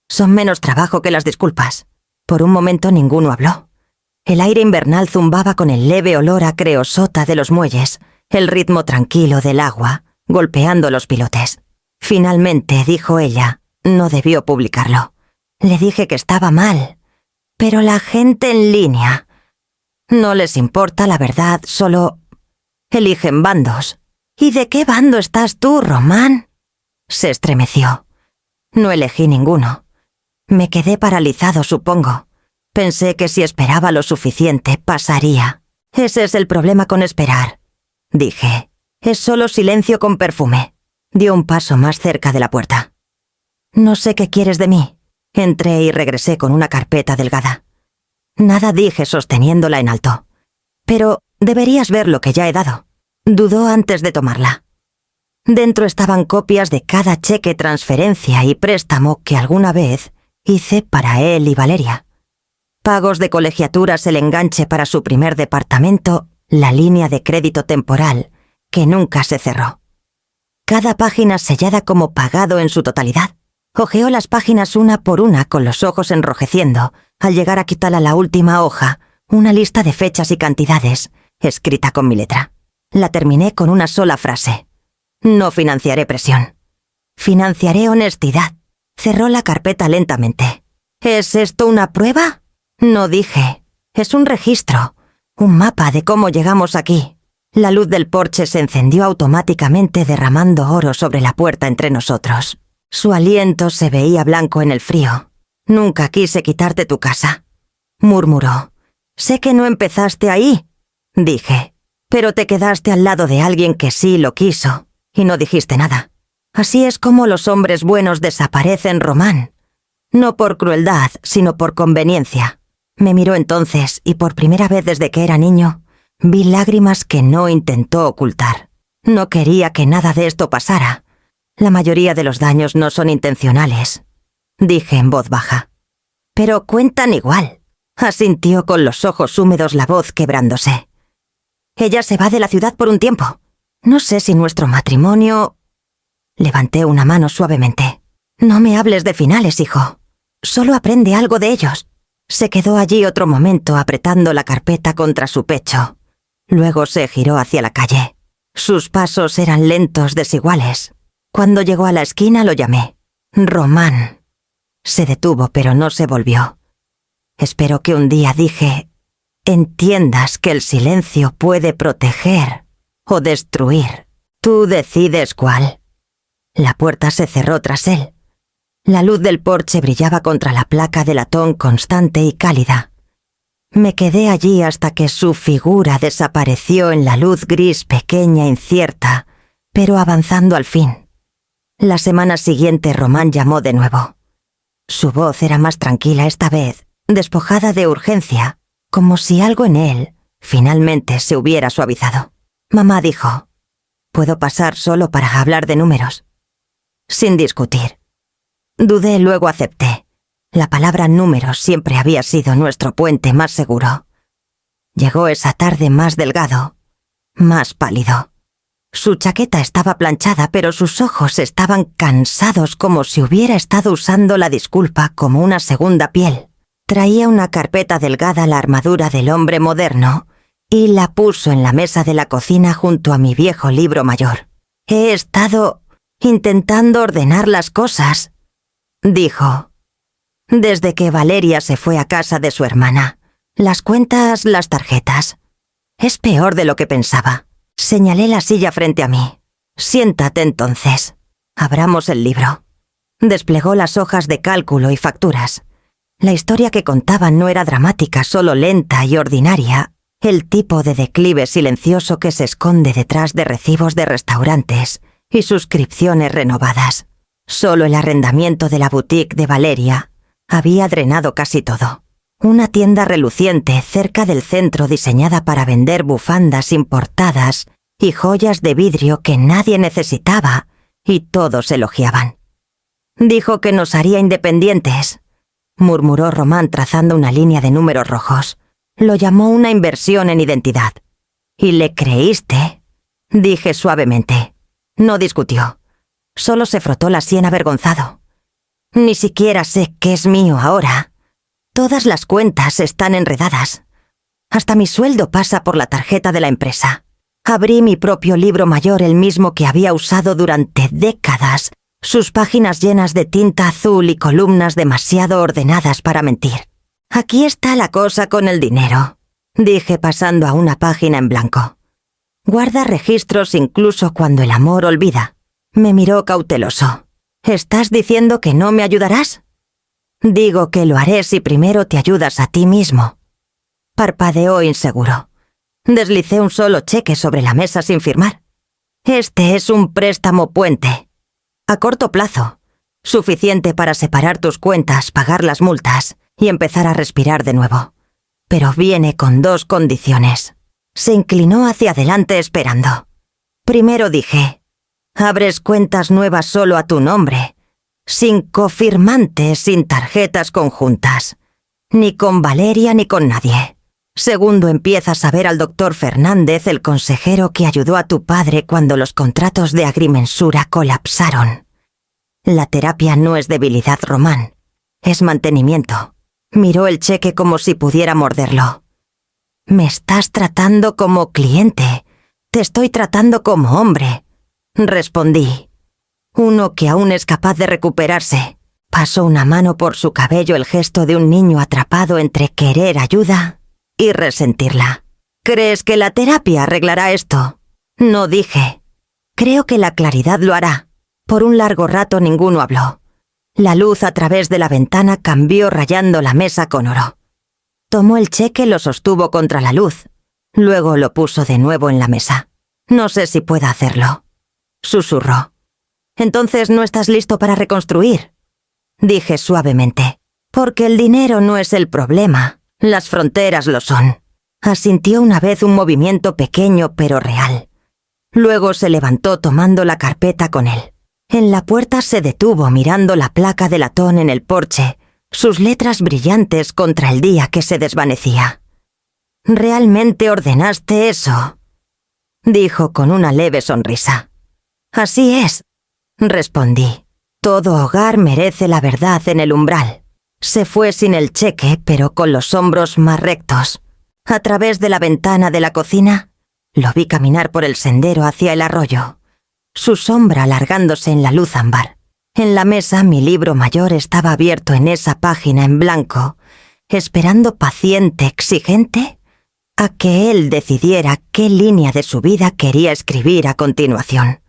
Son menos trabajo que las disculpas». Por un momento ninguno habló. El aire invernal zumbaba con el leve olor a creosota de los muelles, el ritmo tranquilo del agua, golpeando los pilotes. Finalmente, dijo ella, no debió publicarlo. Le dije que estaba mal. Pero la gente en línea... No les importa la verdad, solo eligen bandos. ¿Y de qué bando estás tú, Román?». Se estremeció. No elegí ninguno. Me quedé paralizado, supongo. Pensé que si esperaba lo suficiente, pasaría. «Ese es el problema con esperar», dije. «Es solo silencio con perfume». Dio un paso más cerca de la puerta. «No sé qué quieres de mí». Entré y regresé con una carpeta delgada. «Nada», dije sosteniéndola en alto. «Pero deberías ver lo que ya he dado». Dudó antes de tomarla. Dentro estaban copias de cada cheque, transferencia y préstamo que alguna vez hice para él y Valeria. Pagos de colegiaturas, el enganche para su primer departamento, la línea de crédito temporal, que nunca se cerró. cada página sellada como pagado en su totalidad. Hojeó las páginas una por una con los ojos enrojeciendo, al llegar a quitar a la última hoja una lista de fechas y cantidades, escrita con mi letra. La terminé con una sola frase. No financiaré presión. Financiaré honestidad. Cerró la carpeta lentamente. ¿Es esto una prueba? No dije. Es un registro, un mapa de cómo llegamos aquí. La luz del porche se encendió automáticamente derramando oro sobre la puerta entre nosotros. Su aliento se veía blanco en el frío. Nunca quise quitarte tu casa, murmuró. Sé que no empezaste ahí, dije, pero te quedaste al lado de alguien que sí lo quiso, y no dijiste nada. Así es como los hombres buenos desaparecen, Román. No por crueldad, sino por conveniencia. Me miró entonces, y por primera vez desde que era niño, vi lágrimas que no intentó ocultar. No quería que nada de esto pasara. La mayoría de los daños no son intencionales, dije en voz baja. Pero cuentan igual, asintió con los ojos húmedos, la voz quebrándose. Ella se va de la ciudad por un tiempo. No sé si nuestro matrimonio... Levanté una mano suavemente. No me hables de finales, hijo. Solo aprende algo de ellos. Se quedó allí otro momento apretando la carpeta contra su pecho. Luego se giró hacia la calle. Sus pasos eran lentos, desiguales. Cuando llegó a la esquina lo llamé. Román. Se detuvo, pero no se volvió. Espero que un día, dije, entiendas que el silencio puede proteger o destruir. Tú decides cuál. La puerta se cerró tras él. La luz del porche brillaba contra la placa de latón constante y cálida. Me quedé allí hasta que su figura desapareció en la luz gris pequeña e incierta, pero avanzando al fin. La semana siguiente Román llamó de nuevo. Su voz era más tranquila esta vez, despojada de urgencia, como si algo en él finalmente se hubiera suavizado. Mamá dijo, «¿Puedo pasar solo para hablar de números?» Sin discutir. Dudé, luego acepté. La palabra números siempre había sido nuestro puente más seguro. Llegó esa tarde más delgado, más pálido. Su chaqueta estaba planchada, pero sus ojos estaban cansados, como si hubiera estado usando la disculpa como una segunda piel. Traía una carpeta delgada, la armadura del hombre moderno, y la puso en la mesa de la cocina junto a mi viejo libro mayor. He estado intentando ordenar las cosas, dijo. Desde que Valeria se fue a casa de su hermana. Las cuentas, las tarjetas. Es peor de lo que pensaba. Señalé la silla frente a mí. Siéntate entonces. Abramos el libro. Desplegó las hojas de cálculo y facturas. La historia que contaban no era dramática, solo lenta y ordinaria, el tipo de declive silencioso que se esconde detrás de recibos de restaurantes y suscripciones renovadas. Solo el arrendamiento de la boutique de Valeria había drenado casi todo. Una tienda reluciente cerca del centro diseñada para vender bufandas importadas y joyas de vidrio que nadie necesitaba y todos elogiaban. Dijo que nos haría independientes, murmuró Román trazando una línea de números rojos. Lo llamó una inversión en identidad. ¿Y le creíste?, dije suavemente. No discutió. Solo se frotó la sien avergonzado. Ni siquiera sé qué es mío ahora. Todas las cuentas están enredadas. Hasta mi sueldo pasa por la tarjeta de la empresa. Abrí mi propio libro mayor, el mismo que había usado durante décadas, sus páginas llenas de tinta azul y columnas demasiado ordenadas para mentir. Aquí está la cosa con el dinero, dije pasando a una página en blanco. Guarda registros incluso cuando el amor olvida. Me miró cauteloso. ¿Estás diciendo que no me ayudarás? Digo que lo haré si primero te ayudas a ti mismo. Parpadeó inseguro. Deslicé un solo cheque sobre la mesa sin firmar. Este es un préstamo puente. A corto plazo. Suficiente para separar tus cuentas, pagar las multas y empezar a respirar de nuevo. Pero viene con 2 condiciones. Se inclinó hacia adelante esperando. Primero dije, abres cuentas nuevas solo a tu nombre, sin cofirmantes, sin tarjetas conjuntas, ni con Valeria ni con nadie. Segundo, empiezas a ver al doctor Fernández, el consejero que ayudó a tu padre cuando los contratos de agrimensura colapsaron. La terapia no es debilidad, Román. Es mantenimiento. Miró el cheque como si pudiera morderlo. Me estás tratando como cliente. Te estoy tratando como hombre. Respondí. Uno que aún es capaz de recuperarse. Pasó una mano por su cabello, el gesto de un niño atrapado entre querer ayuda y resentirla. ¿Crees que la terapia arreglará esto? No dije. Creo que la claridad lo hará. Por un largo rato ninguno habló. La luz a través de la ventana cambió rayando la mesa con oro. Tomó el cheque y lo sostuvo contra la luz. Luego lo puso de nuevo en la mesa. No sé si pueda hacerlo. Susurró. Entonces no estás listo para reconstruir. Dije suavemente. Porque el dinero no es el problema. Las fronteras lo son. Asintió una vez un movimiento pequeño pero real. Luego se levantó tomando la carpeta con él. En la puerta se detuvo mirando la placa de latón en el porche, sus letras brillantes contra el día que se desvanecía. ¿Realmente ordenaste eso?, dijo con una leve sonrisa. Así es, respondí. Todo hogar merece la verdad en el umbral. Se fue sin el cheque, pero con los hombros más rectos. A través de la ventana de la cocina, lo vi caminar por el sendero hacia el arroyo, su sombra alargándose en la luz ámbar. En la mesa mi libro mayor estaba abierto en esa página en blanco, esperando paciente, exigente, a que él decidiera qué línea de su vida quería escribir a continuación.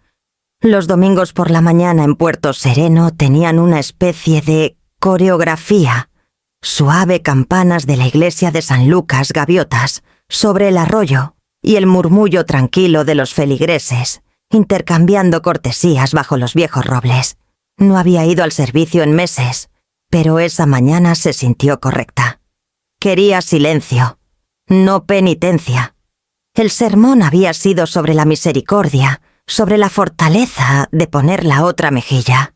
Los domingos por la mañana en Puerto Sereno tenían una especie de coreografía. Suave campanas de la iglesia de San Lucas, gaviotas, sobre el arroyo, y el murmullo tranquilo de los feligreses, intercambiando cortesías bajo los viejos robles. No había ido al servicio en meses, pero esa mañana se sintió correcta. Quería silencio, no penitencia. El sermón había sido sobre la misericordia, sobre la fortaleza de poner la otra mejilla.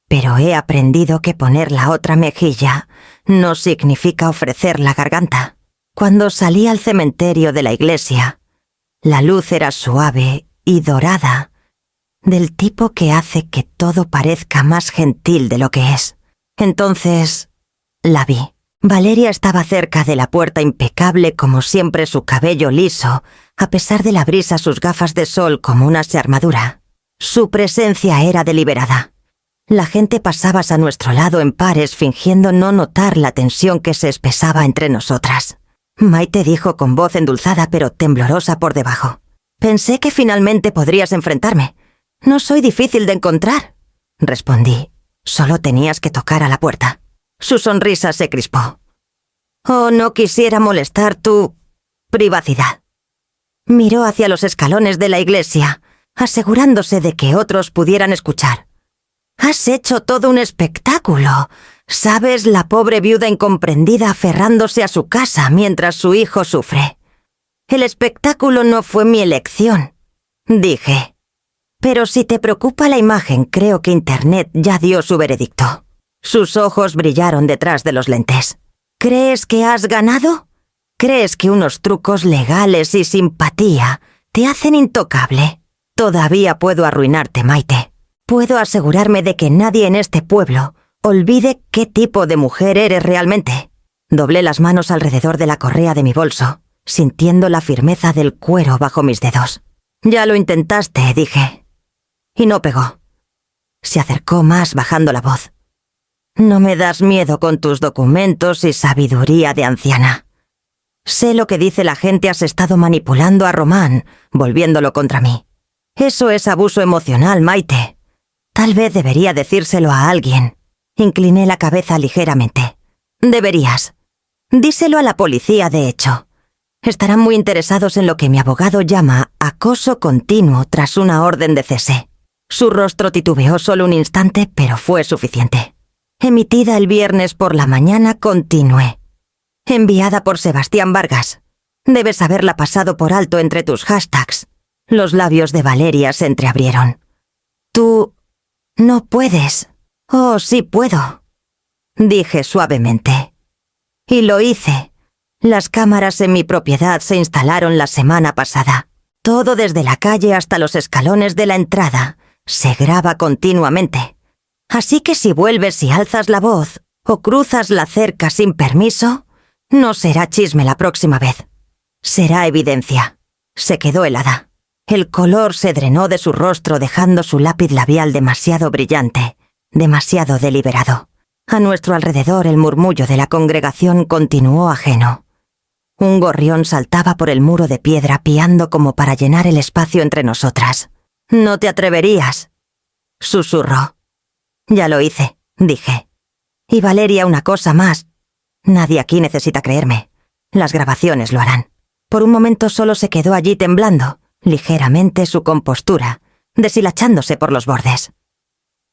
Pero he aprendido que poner la otra mejilla no significa ofrecer la garganta. Cuando salí al cementerio de la iglesia, la luz era suave y dorada, del tipo que hace que todo parezca más gentil de lo que es. Entonces, la vi. Valeria estaba cerca de la puerta, impecable como siempre, su cabello liso, a pesar de la brisa, sus gafas de sol como una armadura. Su presencia era deliberada. La gente pasaba a nuestro lado en pares, fingiendo no notar la tensión que se espesaba entre nosotras. Maite dijo con voz endulzada pero temblorosa por debajo. Pensé que finalmente podrías enfrentarme. No soy difícil de encontrar, respondí. Solo tenías que tocar a la puerta. Su sonrisa se crispó. Oh, no quisiera molestar tu privacidad. Miró hacia los escalones de la iglesia, asegurándose de que otros pudieran escuchar. Has hecho todo un espectáculo. ¿Sabes, la pobre viuda incomprendida aferrándose a su casa mientras su hijo sufre? El espectáculo no fue mi elección, dije. Pero si te preocupa la imagen, creo que Internet ya dio su veredicto. Sus ojos brillaron detrás de los lentes. ¿Crees que has ganado? ¿Crees que unos trucos legales y simpatía te hacen intocable? Todavía puedo arruinarte, Maite. Puedo asegurarme de que nadie en este pueblo olvide qué tipo de mujer eres realmente. Doblé las manos alrededor de la correa de mi bolso, sintiendo la firmeza del cuero bajo mis dedos. Ya lo intentaste, dije. Y no pegó. Se acercó más, bajando la voz. No me das miedo con tus documentos y sabiduría de anciana. Sé lo que dice la gente, has estado manipulando a Román, volviéndolo contra mí. Eso es abuso emocional, Maite. Tal vez debería decírselo a alguien. Incliné la cabeza ligeramente. Deberías. Díselo a la policía, de hecho. Estarán muy interesados en lo que mi abogado llama acoso continuo tras una orden de cese. Su rostro titubeó solo un instante, pero fue suficiente. Emitida el viernes por la mañana, continué. Enviada por Sebastián Vargas. Debes haberla pasado por alto entre tus hashtags. Los labios de Valeria se entreabrieron. Tú no puedes. Oh, sí puedo, dije suavemente. Y lo hice. Las cámaras en mi propiedad se instalaron la semana pasada. Todo desde la calle hasta los escalones de la entrada se graba continuamente. Así que si vuelves y alzas la voz o cruzas la cerca sin permiso, no será chisme la próxima vez. Será evidencia. Se quedó helada. El color se drenó de su rostro dejando su lápiz labial demasiado brillante, demasiado deliberado. A nuestro alrededor el murmullo de la congregación continuó ajeno. Un gorrión saltaba por el muro de piedra piando como para llenar el espacio entre nosotras. «No te atreverías», susurró. «Ya lo hice», dije. «Y Valeria, una cosa más. Nadie aquí necesita creerme. Las grabaciones lo harán». Por un momento solo se quedó allí temblando, ligeramente su compostura, deshilachándose por los bordes.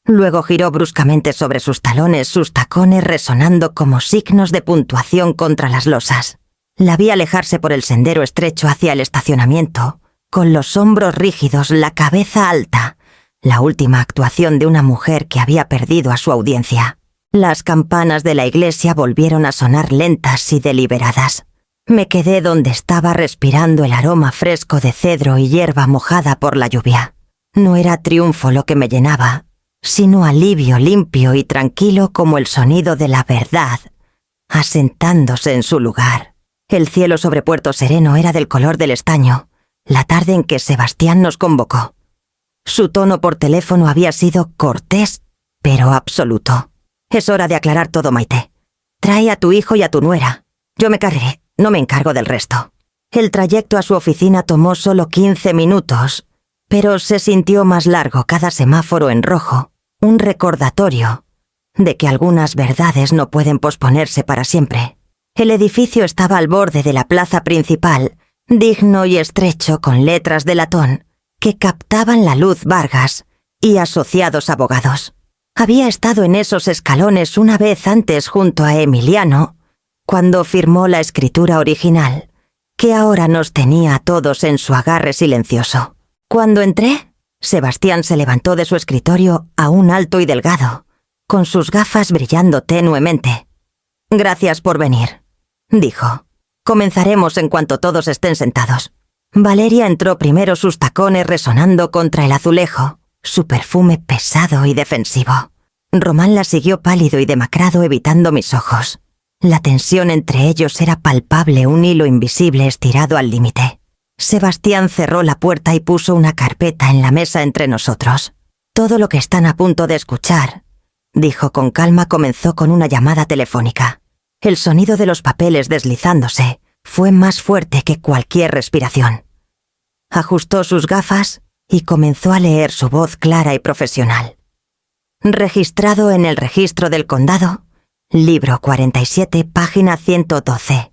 Luego giró bruscamente sobre sus talones, sus tacones resonando como signos de puntuación contra las losas. La vi alejarse por el sendero estrecho hacia el estacionamiento, con los hombros rígidos, la cabeza alta, la última actuación de una mujer que había perdido a su audiencia. Las campanas de la iglesia volvieron a sonar lentas y deliberadas. Me quedé donde estaba respirando el aroma fresco de cedro y hierba mojada por la lluvia. No era triunfo lo que me llenaba, sino alivio limpio y tranquilo como el sonido de la verdad, asentándose en su lugar. El cielo sobre Puerto Sereno era del color del estaño, la tarde en que Sebastián nos convocó. Su tono por teléfono había sido cortés, pero absoluto. «Es hora de aclarar todo, Maite. Trae a tu hijo y a tu nuera. Yo me cargaré. No me encargo del resto». El trayecto a su oficina tomó solo 15 minutos, pero se sintió más largo cada semáforo en rojo, un recordatorio de que algunas verdades no pueden posponerse para siempre. El edificio estaba al borde de la plaza principal, digno y estrecho con letras de latón que captaban la luz Vargas y asociados abogados. Había estado en esos escalones una vez antes junto a Emiliano, cuando firmó la escritura original, que ahora nos tenía a todos en su agarre silencioso. Cuando entré, Sebastián se levantó de su escritorio aún alto y delgado, con sus gafas brillando tenuemente. «Gracias por venir», dijo. «Comenzaremos en cuanto todos estén sentados». Valeria entró primero, sus tacones resonando contra el azulejo, su perfume pesado y defensivo. Román la siguió pálido y demacrado, evitando mis ojos. La tensión entre ellos era palpable, un hilo invisible estirado al límite. Sebastián cerró la puerta y puso una carpeta en la mesa entre nosotros. «Todo lo que están a punto de escuchar», dijo con calma, comenzó con una llamada telefónica. El sonido de los papeles deslizándose fue más fuerte que cualquier respiración. Ajustó sus gafas y comenzó a leer, su voz clara y profesional. «Registrado en el registro del condado, libro 47, página 112.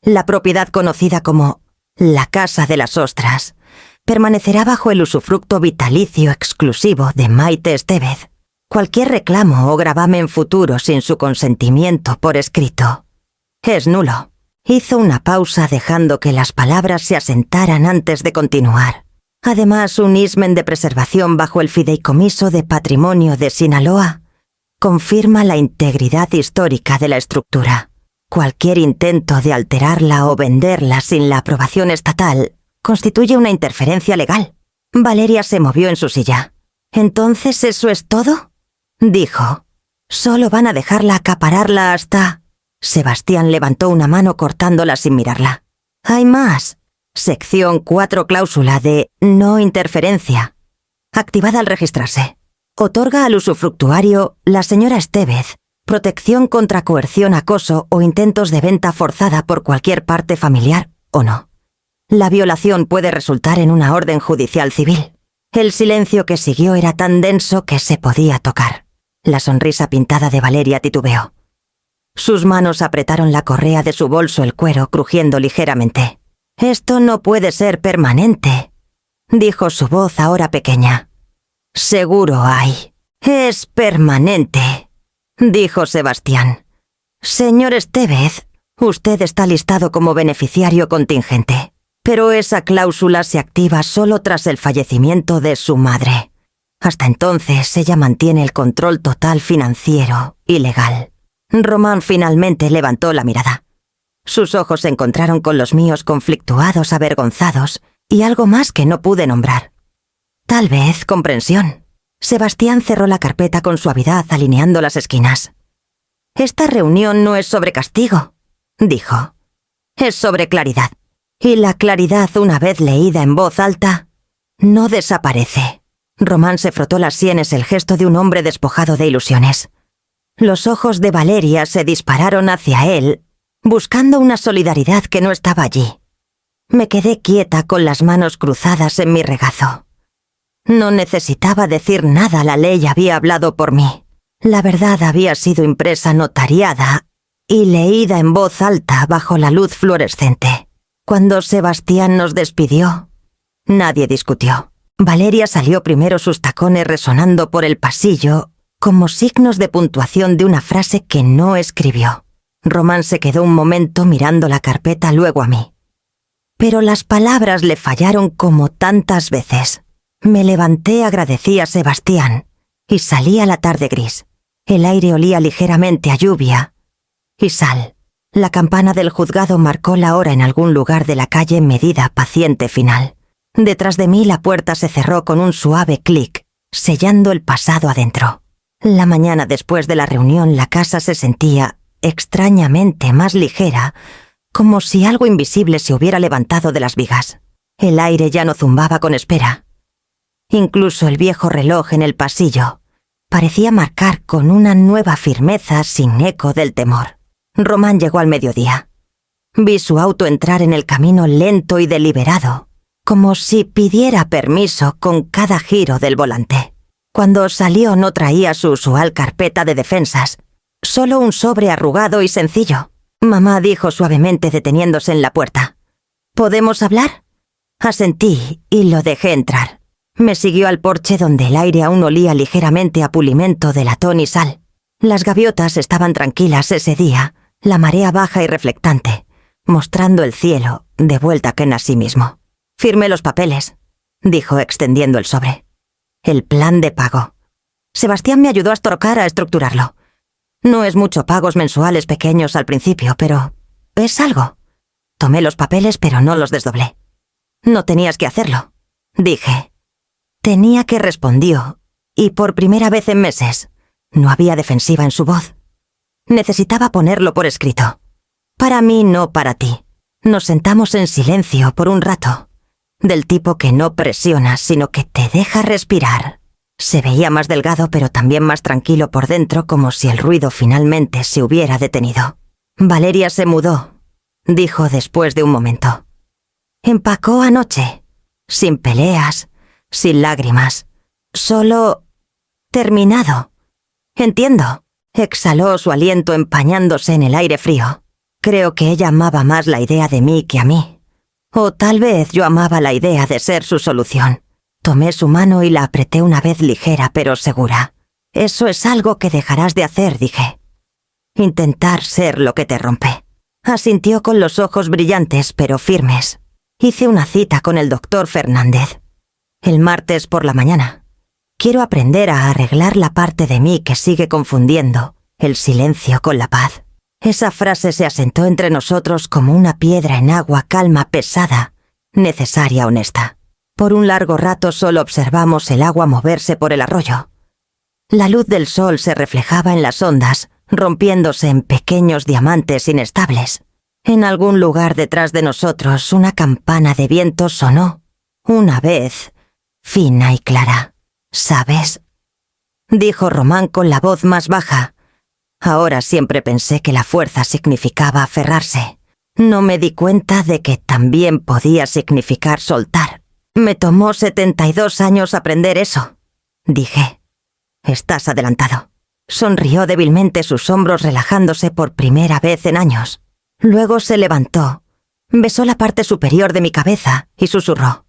La propiedad conocida como la Casa de las Ostras permanecerá bajo el usufructo vitalicio exclusivo de Maite Estévez. Cualquier reclamo o gravamen futuro sin su consentimiento por escrito es nulo». Hizo una pausa dejando que las palabras se asentaran antes de continuar. «Además, un ismen de preservación bajo el Fideicomiso de Patrimonio de Sinaloa confirma la integridad histórica de la estructura. Cualquier intento de alterarla o venderla sin la aprobación estatal constituye una interferencia legal». Valeria se movió en su silla. «¿Entonces eso es todo?», dijo. «¿Solo van a dejarla acapararla hasta...?» Sebastián levantó una mano cortándola sin mirarla. «Hay más. Sección 4, cláusula de no interferencia, activada al registrarse. Otorga al usufructuario, la señora Estévez, protección contra coerción, acoso o intentos de venta forzada por cualquier parte familiar o no. La violación puede resultar en una orden judicial civil». El silencio que siguió era tan denso que se podía tocar. La sonrisa pintada de Valeria titubeó. Sus manos apretaron la correa de su bolso, el cuero crujiendo ligeramente. «Esto no puede ser permanente», dijo su voz ahora pequeña. «Seguro hay». «Es permanente», dijo Sebastián. «Señor Estévez, usted está listado como beneficiario contingente, pero esa cláusula se activa solo tras el fallecimiento de su madre. Hasta entonces ella mantiene el control total financiero y legal». Román finalmente levantó la mirada. Sus ojos se encontraron con los míos conflictuados, avergonzados, y algo más que no pude nombrar. Tal vez comprensión. Sebastián cerró la carpeta con suavidad, alineando las esquinas. «Esta reunión no es sobre castigo», dijo. «Es sobre claridad. Y la claridad, una vez leída en voz alta, no desaparece». Román se frotó las sienes, el gesto de un hombre despojado de ilusiones. Los ojos de Valeria se dispararon hacia él, buscando una solidaridad que no estaba allí. Me quedé quieta con las manos cruzadas en mi regazo. No necesitaba decir nada, la ley había hablado por mí. La verdad había sido impresa, notariada y leída en voz alta bajo la luz fluorescente. Cuando Sebastián nos despidió, nadie discutió. Valeria salió primero, sus tacones resonando por el pasillo, como signos de puntuación de una frase que no escribió. Román se quedó un momento mirando la carpeta, luego a mí. Pero las palabras le fallaron como tantas veces. Me levanté, agradecí a Sebastián, y salí a la tarde gris. El aire olía ligeramente a lluvia y sal. La campana del juzgado marcó la hora en algún lugar de la calle, medida paciente final. Detrás de mí la puerta se cerró con un suave clic, sellando el pasado adentro. La mañana después de la reunión la casa se sentía extrañamente más ligera, como si algo invisible se hubiera levantado de las vigas. El aire ya no zumbaba con espera. Incluso el viejo reloj en el pasillo parecía marcar con una nueva firmeza sin eco del temor. Román llegó al mediodía. Vi su auto entrar en el camino lento y deliberado, como si pidiera permiso con cada giro del volante. Cuando salió no traía su usual carpeta de defensas, solo un sobre arrugado y sencillo. Mamá dijo suavemente, deteniéndose en la puerta. «¿Podemos hablar?» Asentí y lo dejé entrar. Me siguió al porche, donde el aire aún olía ligeramente a pulimento de latón y sal. Las gaviotas estaban tranquilas ese día, la marea baja y reflectante, mostrando el cielo de vuelta en sí mismo. «Firme los papeles», dijo extendiendo el sobre. «El plan de pago. Sebastián me ayudó a Astorcar a estructurarlo. No es mucho, pagos mensuales pequeños al principio, pero es algo». Tomé los papeles, pero no los desdoblé. «No tenías que hacerlo», dije. «Tenía que», respondió, y por primera vez en meses no había defensiva en su voz. «Necesitaba ponerlo por escrito. Para mí, no para ti». Nos sentamos en silencio por un rato. Del tipo que no presiona, sino que te deja respirar. Se veía más delgado, pero también más tranquilo por dentro, como si el ruido finalmente se hubiera detenido. «Valeria se mudó», dijo después de un momento. «Empacó anoche, sin peleas, sin lágrimas, solo terminado. Entiendo». Exhaló su aliento empañándose en el aire frío. Creo que ella amaba más la idea de mí que a mí. O tal vez yo amaba la idea de ser su solución. Tomé su mano y la apreté una vez, ligera pero segura. «Eso es algo que dejarás de hacer», dije. «Intentar ser lo que te rompe». Asintió con los ojos brillantes pero firmes. «Hice una cita con el doctor Fernández. El martes por la mañana. Quiero aprender a arreglar la parte de mí que sigue confundiendo el silencio con la paz». Esa frase se asentó entre nosotros como una piedra en agua, calma, pesada, necesaria, honesta. Por un largo rato solo observamos el agua moverse por el arroyo. La luz del sol se reflejaba en las ondas, rompiéndose en pequeños diamantes inestables. En algún lugar detrás de nosotros una campana de viento sonó, una vez, fina y clara. «¿Sabes?», dijo Román con la voz más baja. Ahora siempre pensé que la fuerza significaba aferrarse. No me di cuenta de que también podía significar soltar. «Me tomó 72 años aprender eso», dije. «Estás adelantado». Sonrió débilmente, sus hombros relajándose por primera vez en años. Luego se levantó, besó la parte superior de mi cabeza y susurró.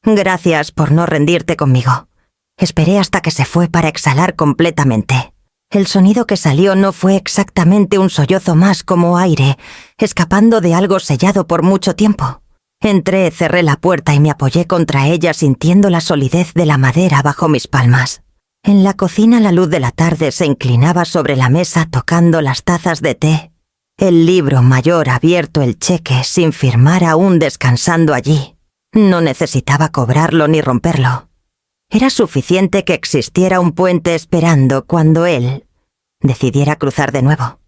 «Gracias por no rendirte conmigo». Esperé hasta que se fue para exhalar completamente. El sonido que salió no fue exactamente un sollozo, más como aire, escapando de algo sellado por mucho tiempo. Entré, cerré la puerta y me apoyé contra ella, sintiendo la solidez de la madera bajo mis palmas. En la cocina la luz de la tarde se inclinaba sobre la mesa, tocando las tazas de té. El libro mayor abierto, el cheque sin firmar, aún descansando allí. No necesitaba cobrarlo ni romperlo. Era suficiente que existiera un puente esperando cuando él decidiera cruzar de nuevo.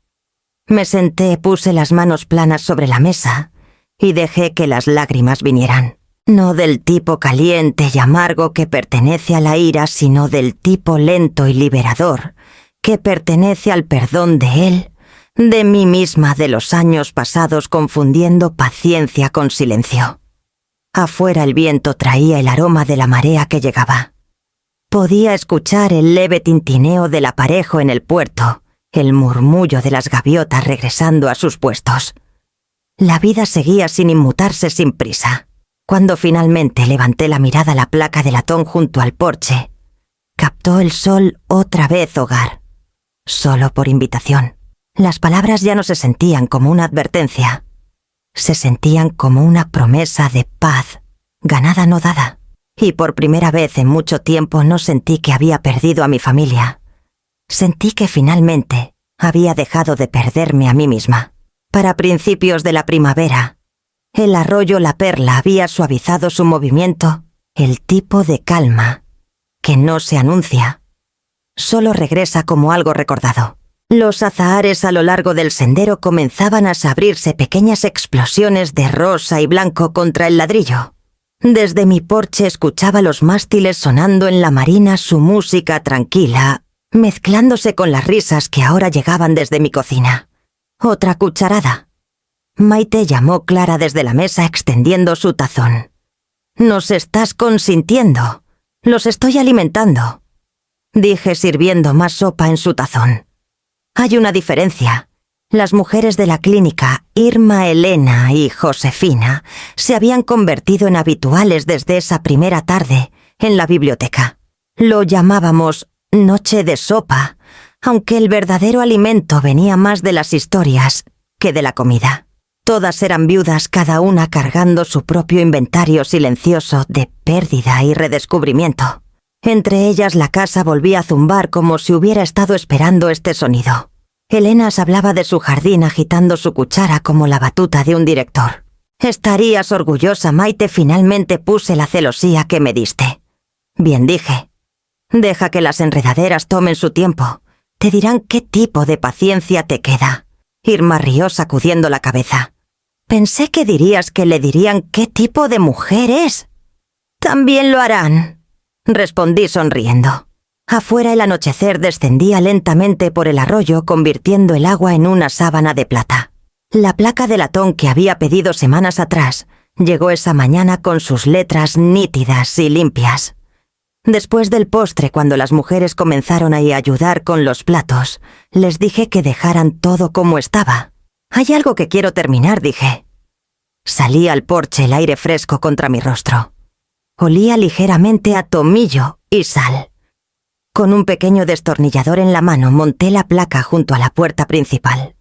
Me senté, puse las manos planas sobre la mesa y dejé que las lágrimas vinieran. No del tipo caliente y amargo que pertenece a la ira, sino del tipo lento y liberador que pertenece al perdón de él, de mí misma, de los años pasados confundiendo paciencia con silencio. Afuera el viento traía el aroma de la marea que llegaba. Podía escuchar el leve tintineo del aparejo en el puerto, el murmullo de las gaviotas regresando a sus puestos. La vida seguía sin inmutarse, sin prisa. Cuando finalmente levanté la mirada a la placa de latón junto al porche, captó el sol otra vez hogar. Solo por invitación. Las palabras ya no se sentían como una advertencia. Se sentían como una promesa de paz, ganada no dada. Y por primera vez en mucho tiempo no sentí que había perdido a mi familia. Sentí que finalmente había dejado de perderme a mí misma. Para principios de la primavera, el arroyo La Perla había suavizado su movimiento, el tipo de calma que no se anuncia, solo regresa como algo recordado. Los azahares a lo largo del sendero comenzaban a abrirse pequeñas explosiones de rosa y blanco contra el ladrillo. Desde mi porche escuchaba los mástiles sonando en la marina su música tranquila, mezclándose con las risas que ahora llegaban desde mi cocina. Otra cucharada. Maite llamó Clara desde la mesa extendiendo su tazón. «Nos estás consintiendo. Los estoy alimentando», dije sirviendo más sopa en su tazón. Hay una diferencia. Las mujeres de la clínica, Irma, Elena y Josefina, se habían convertido en habituales desde esa primera tarde en la biblioteca. Lo llamábamos noche de sopa, aunque el verdadero alimento venía más de las historias que de la comida. Todas eran viudas, cada una cargando su propio inventario silencioso de pérdida y redescubrimiento. Entre ellas la casa volvía a zumbar como si hubiera estado esperando este sonido. Elena hablaba de su jardín agitando su cuchara como la batuta de un director. «Estarías orgullosa, Maite, finalmente puse la celosía que me diste». «Bien», dije. «Deja que las enredaderas tomen su tiempo. Te dirán qué tipo de paciencia te queda». Irma rió sacudiendo la cabeza. «Pensé que dirías que le dirían qué tipo de mujer es». «También lo harán», respondí sonriendo. Afuera el anochecer descendía lentamente por el arroyo, convirtiendo el agua en una sábana de plata. La placa de latón que había pedido semanas atrás llegó esa mañana con sus letras nítidas y limpias. Después del postre, cuando las mujeres comenzaron a ayudar con los platos, les dije que dejaran todo como estaba. «Hay algo que quiero terminar», dije. Salí al porche, el aire fresco contra mi rostro. Olía ligeramente a tomillo y sal. Con un pequeño destornillador en la mano monté la placa junto a la puerta principal.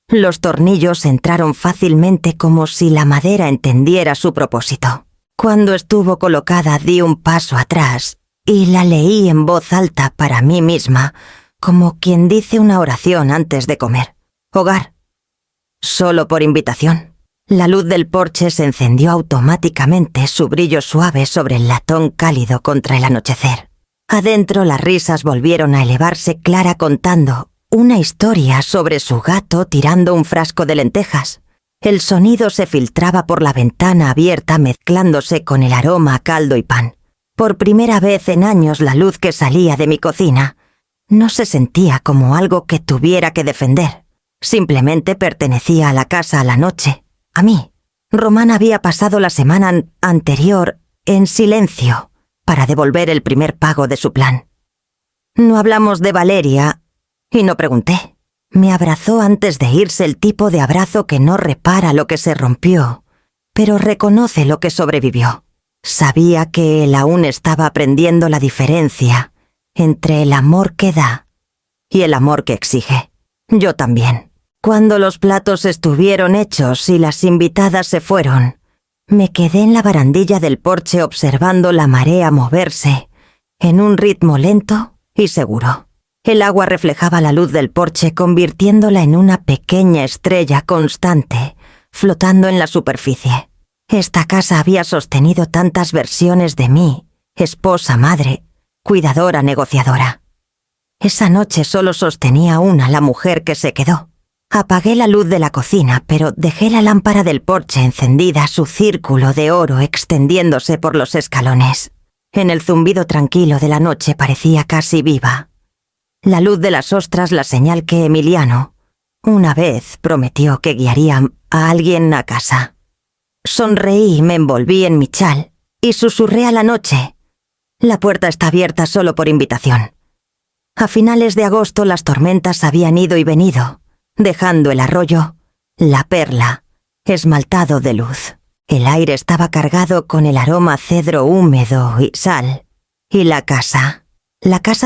Los tornillos entraron fácilmente como si la madera entendiera su propósito. Cuando estuvo colocada di un paso atrás y la leí en voz alta para mí misma, como quien dice una oración antes de comer. «Hogar. Solo por invitación». La luz del porche se encendió automáticamente, su brillo suave sobre el latón cálido contra el anochecer. Adentro las risas volvieron a elevarse, Clara contando una historia sobre su gato tirando un frasco de lentejas. El sonido se filtraba por la ventana abierta mezclándose con el aroma a caldo y pan. Por primera vez en años la luz que salía de mi cocina no se sentía como algo que tuviera que defender. Simplemente pertenecía a la casa a la noche, a mí. Román había pasado la semana anterior en silencio para devolver el primer pago de su plan. No hablamos de Valeria y no pregunté. Me abrazó antes de irse, el tipo de abrazo que no repara lo que se rompió, pero reconoce lo que sobrevivió. Sabía que él aún estaba aprendiendo la diferencia entre el amor que da y el amor que exige. Yo también. Cuando los platos estuvieron hechos y las invitadas se fueron, me quedé en la barandilla del porche observando la marea moverse en un ritmo lento y seguro. El agua reflejaba la luz del porche, convirtiéndola en una pequeña estrella constante, flotando en la superficie. Esta casa había sostenido tantas versiones de mí, esposa, madre, cuidadora, negociadora. Esa noche solo sostenía una, la mujer que se quedó. Apagué la luz de la cocina, pero dejé la lámpara del porche encendida, su círculo de oro extendiéndose por los escalones. En el zumbido tranquilo de la noche parecía casi viva. La luz de las ostras, la señal que Emiliano, una vez, prometió que guiaría a alguien a casa. Sonreí, me envolví en mi chal y susurré a la noche: la puerta está abierta solo por invitación. A finales de agosto las tormentas habían ido y venido, dejando el arroyo, la perla, esmaltado de luz. El aire estaba cargado con el aroma a cedro húmedo y sal. Y la casa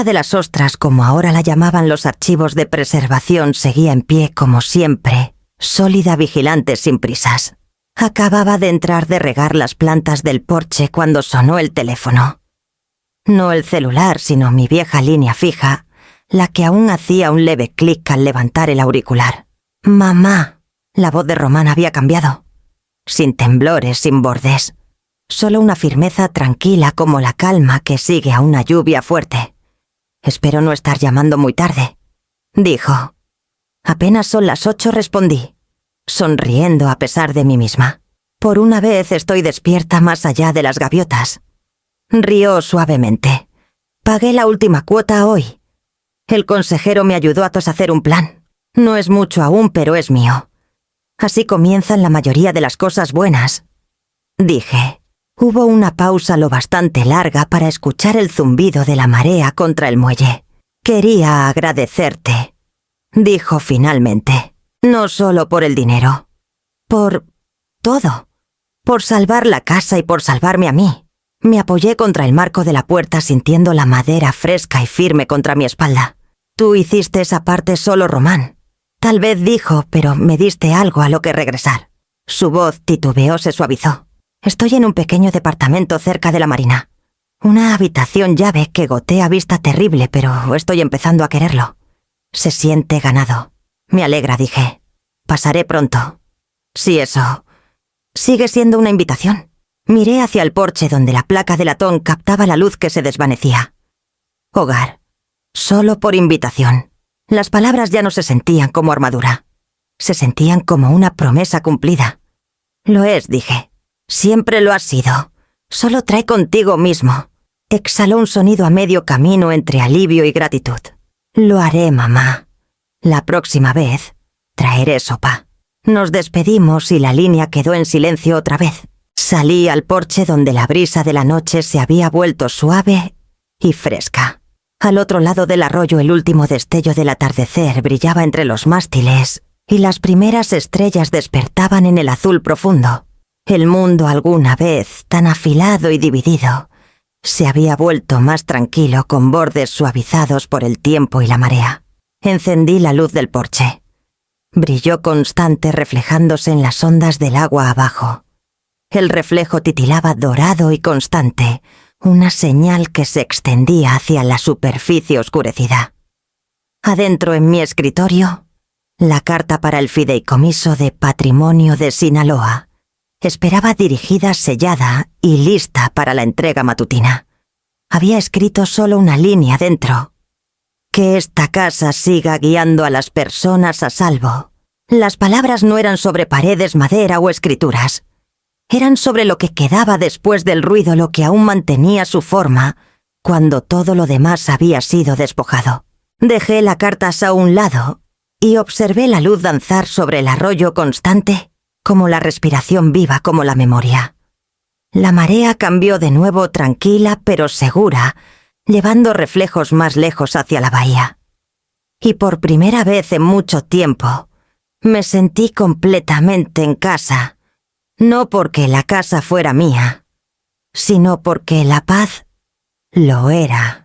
de las ostras, como ahora la llamaban los archivos de preservación, seguía en pie como siempre, sólida, vigilante, sin prisas. Acababa de entrar de regar las plantas del porche cuando sonó el teléfono. No el celular, sino mi vieja línea fija, la que aún hacía un leve clic al levantar el auricular. «Mamá». La voz de Román había cambiado. Sin temblores, sin bordes. Solo una firmeza tranquila como la calma que sigue a una lluvia fuerte. «Espero no estar llamando muy tarde», dijo. Apenas son las 8, respondí, sonriendo a pesar de mí misma. Por una vez estoy despierta más allá de las gaviotas. Rió suavemente. Pagué la última cuota hoy. El consejero me ayudó a hacer un plan. No es mucho aún, pero es mío. Así comienzan la mayoría de las cosas buenas. Dije. Hubo una pausa lo bastante larga para escuchar el zumbido de la marea contra el muelle. Quería agradecerte, dijo finalmente. No solo por el dinero. Por todo. Por salvar la casa y por salvarme a mí. Me apoyé contra el marco de la puerta sintiendo la madera fresca y firme contra mi espalda. Tú hiciste esa parte solo, Román. Tal vez dijo, pero me diste algo a lo que regresar. Su voz titubeó, se suavizó. Estoy en un pequeño departamento cerca de la marina. Una habitación llave que gotea vista terrible, pero estoy empezando a quererlo. Se siente ganado. Me alegra, dije. Pasaré pronto. Sí, eso. Sigue siendo una invitación. Miré hacia el porche donde la placa de latón captaba la luz que se desvanecía. Hogar. Solo por invitación. Las palabras ya no se sentían como armadura. Se sentían como una promesa cumplida. Lo es, dije. Siempre lo has sido. Solo trae contigo mismo. Exhaló un sonido a medio camino entre alivio y gratitud. Lo haré, mamá. La próxima vez traeré sopa. Nos despedimos y la línea quedó en silencio otra vez. Salí al porche donde la brisa de la noche se había vuelto suave y fresca. Al otro lado del arroyo el último destello del atardecer brillaba entre los mástiles y las primeras estrellas despertaban en el azul profundo. El mundo, alguna vez tan afilado y dividido, se había vuelto más tranquilo con bordes suavizados por el tiempo y la marea. Encendí la luz del porche. Brilló constante reflejándose en las ondas del agua abajo. El reflejo titilaba dorado y constante, una señal que se extendía hacia la superficie oscurecida. Adentro en mi escritorio, la carta para el fideicomiso de patrimonio de Sinaloa esperaba dirigida, sellada y lista para la entrega matutina. Había escrito solo una línea dentro. Que esta casa siga guiando a las personas a salvo. Las palabras no eran sobre paredes, madera o escrituras. Eran sobre lo que quedaba después del ruido, lo que aún mantenía su forma, cuando todo lo demás había sido despojado. Dejé la carta a un lado y observé la luz danzar sobre el arroyo constante, como la respiración viva, como la memoria. La marea cambió de nuevo tranquila pero segura, llevando reflejos más lejos hacia la bahía. Y por primera vez en mucho tiempo, me sentí completamente en casa, no porque la casa fuera mía, sino porque la paz lo era.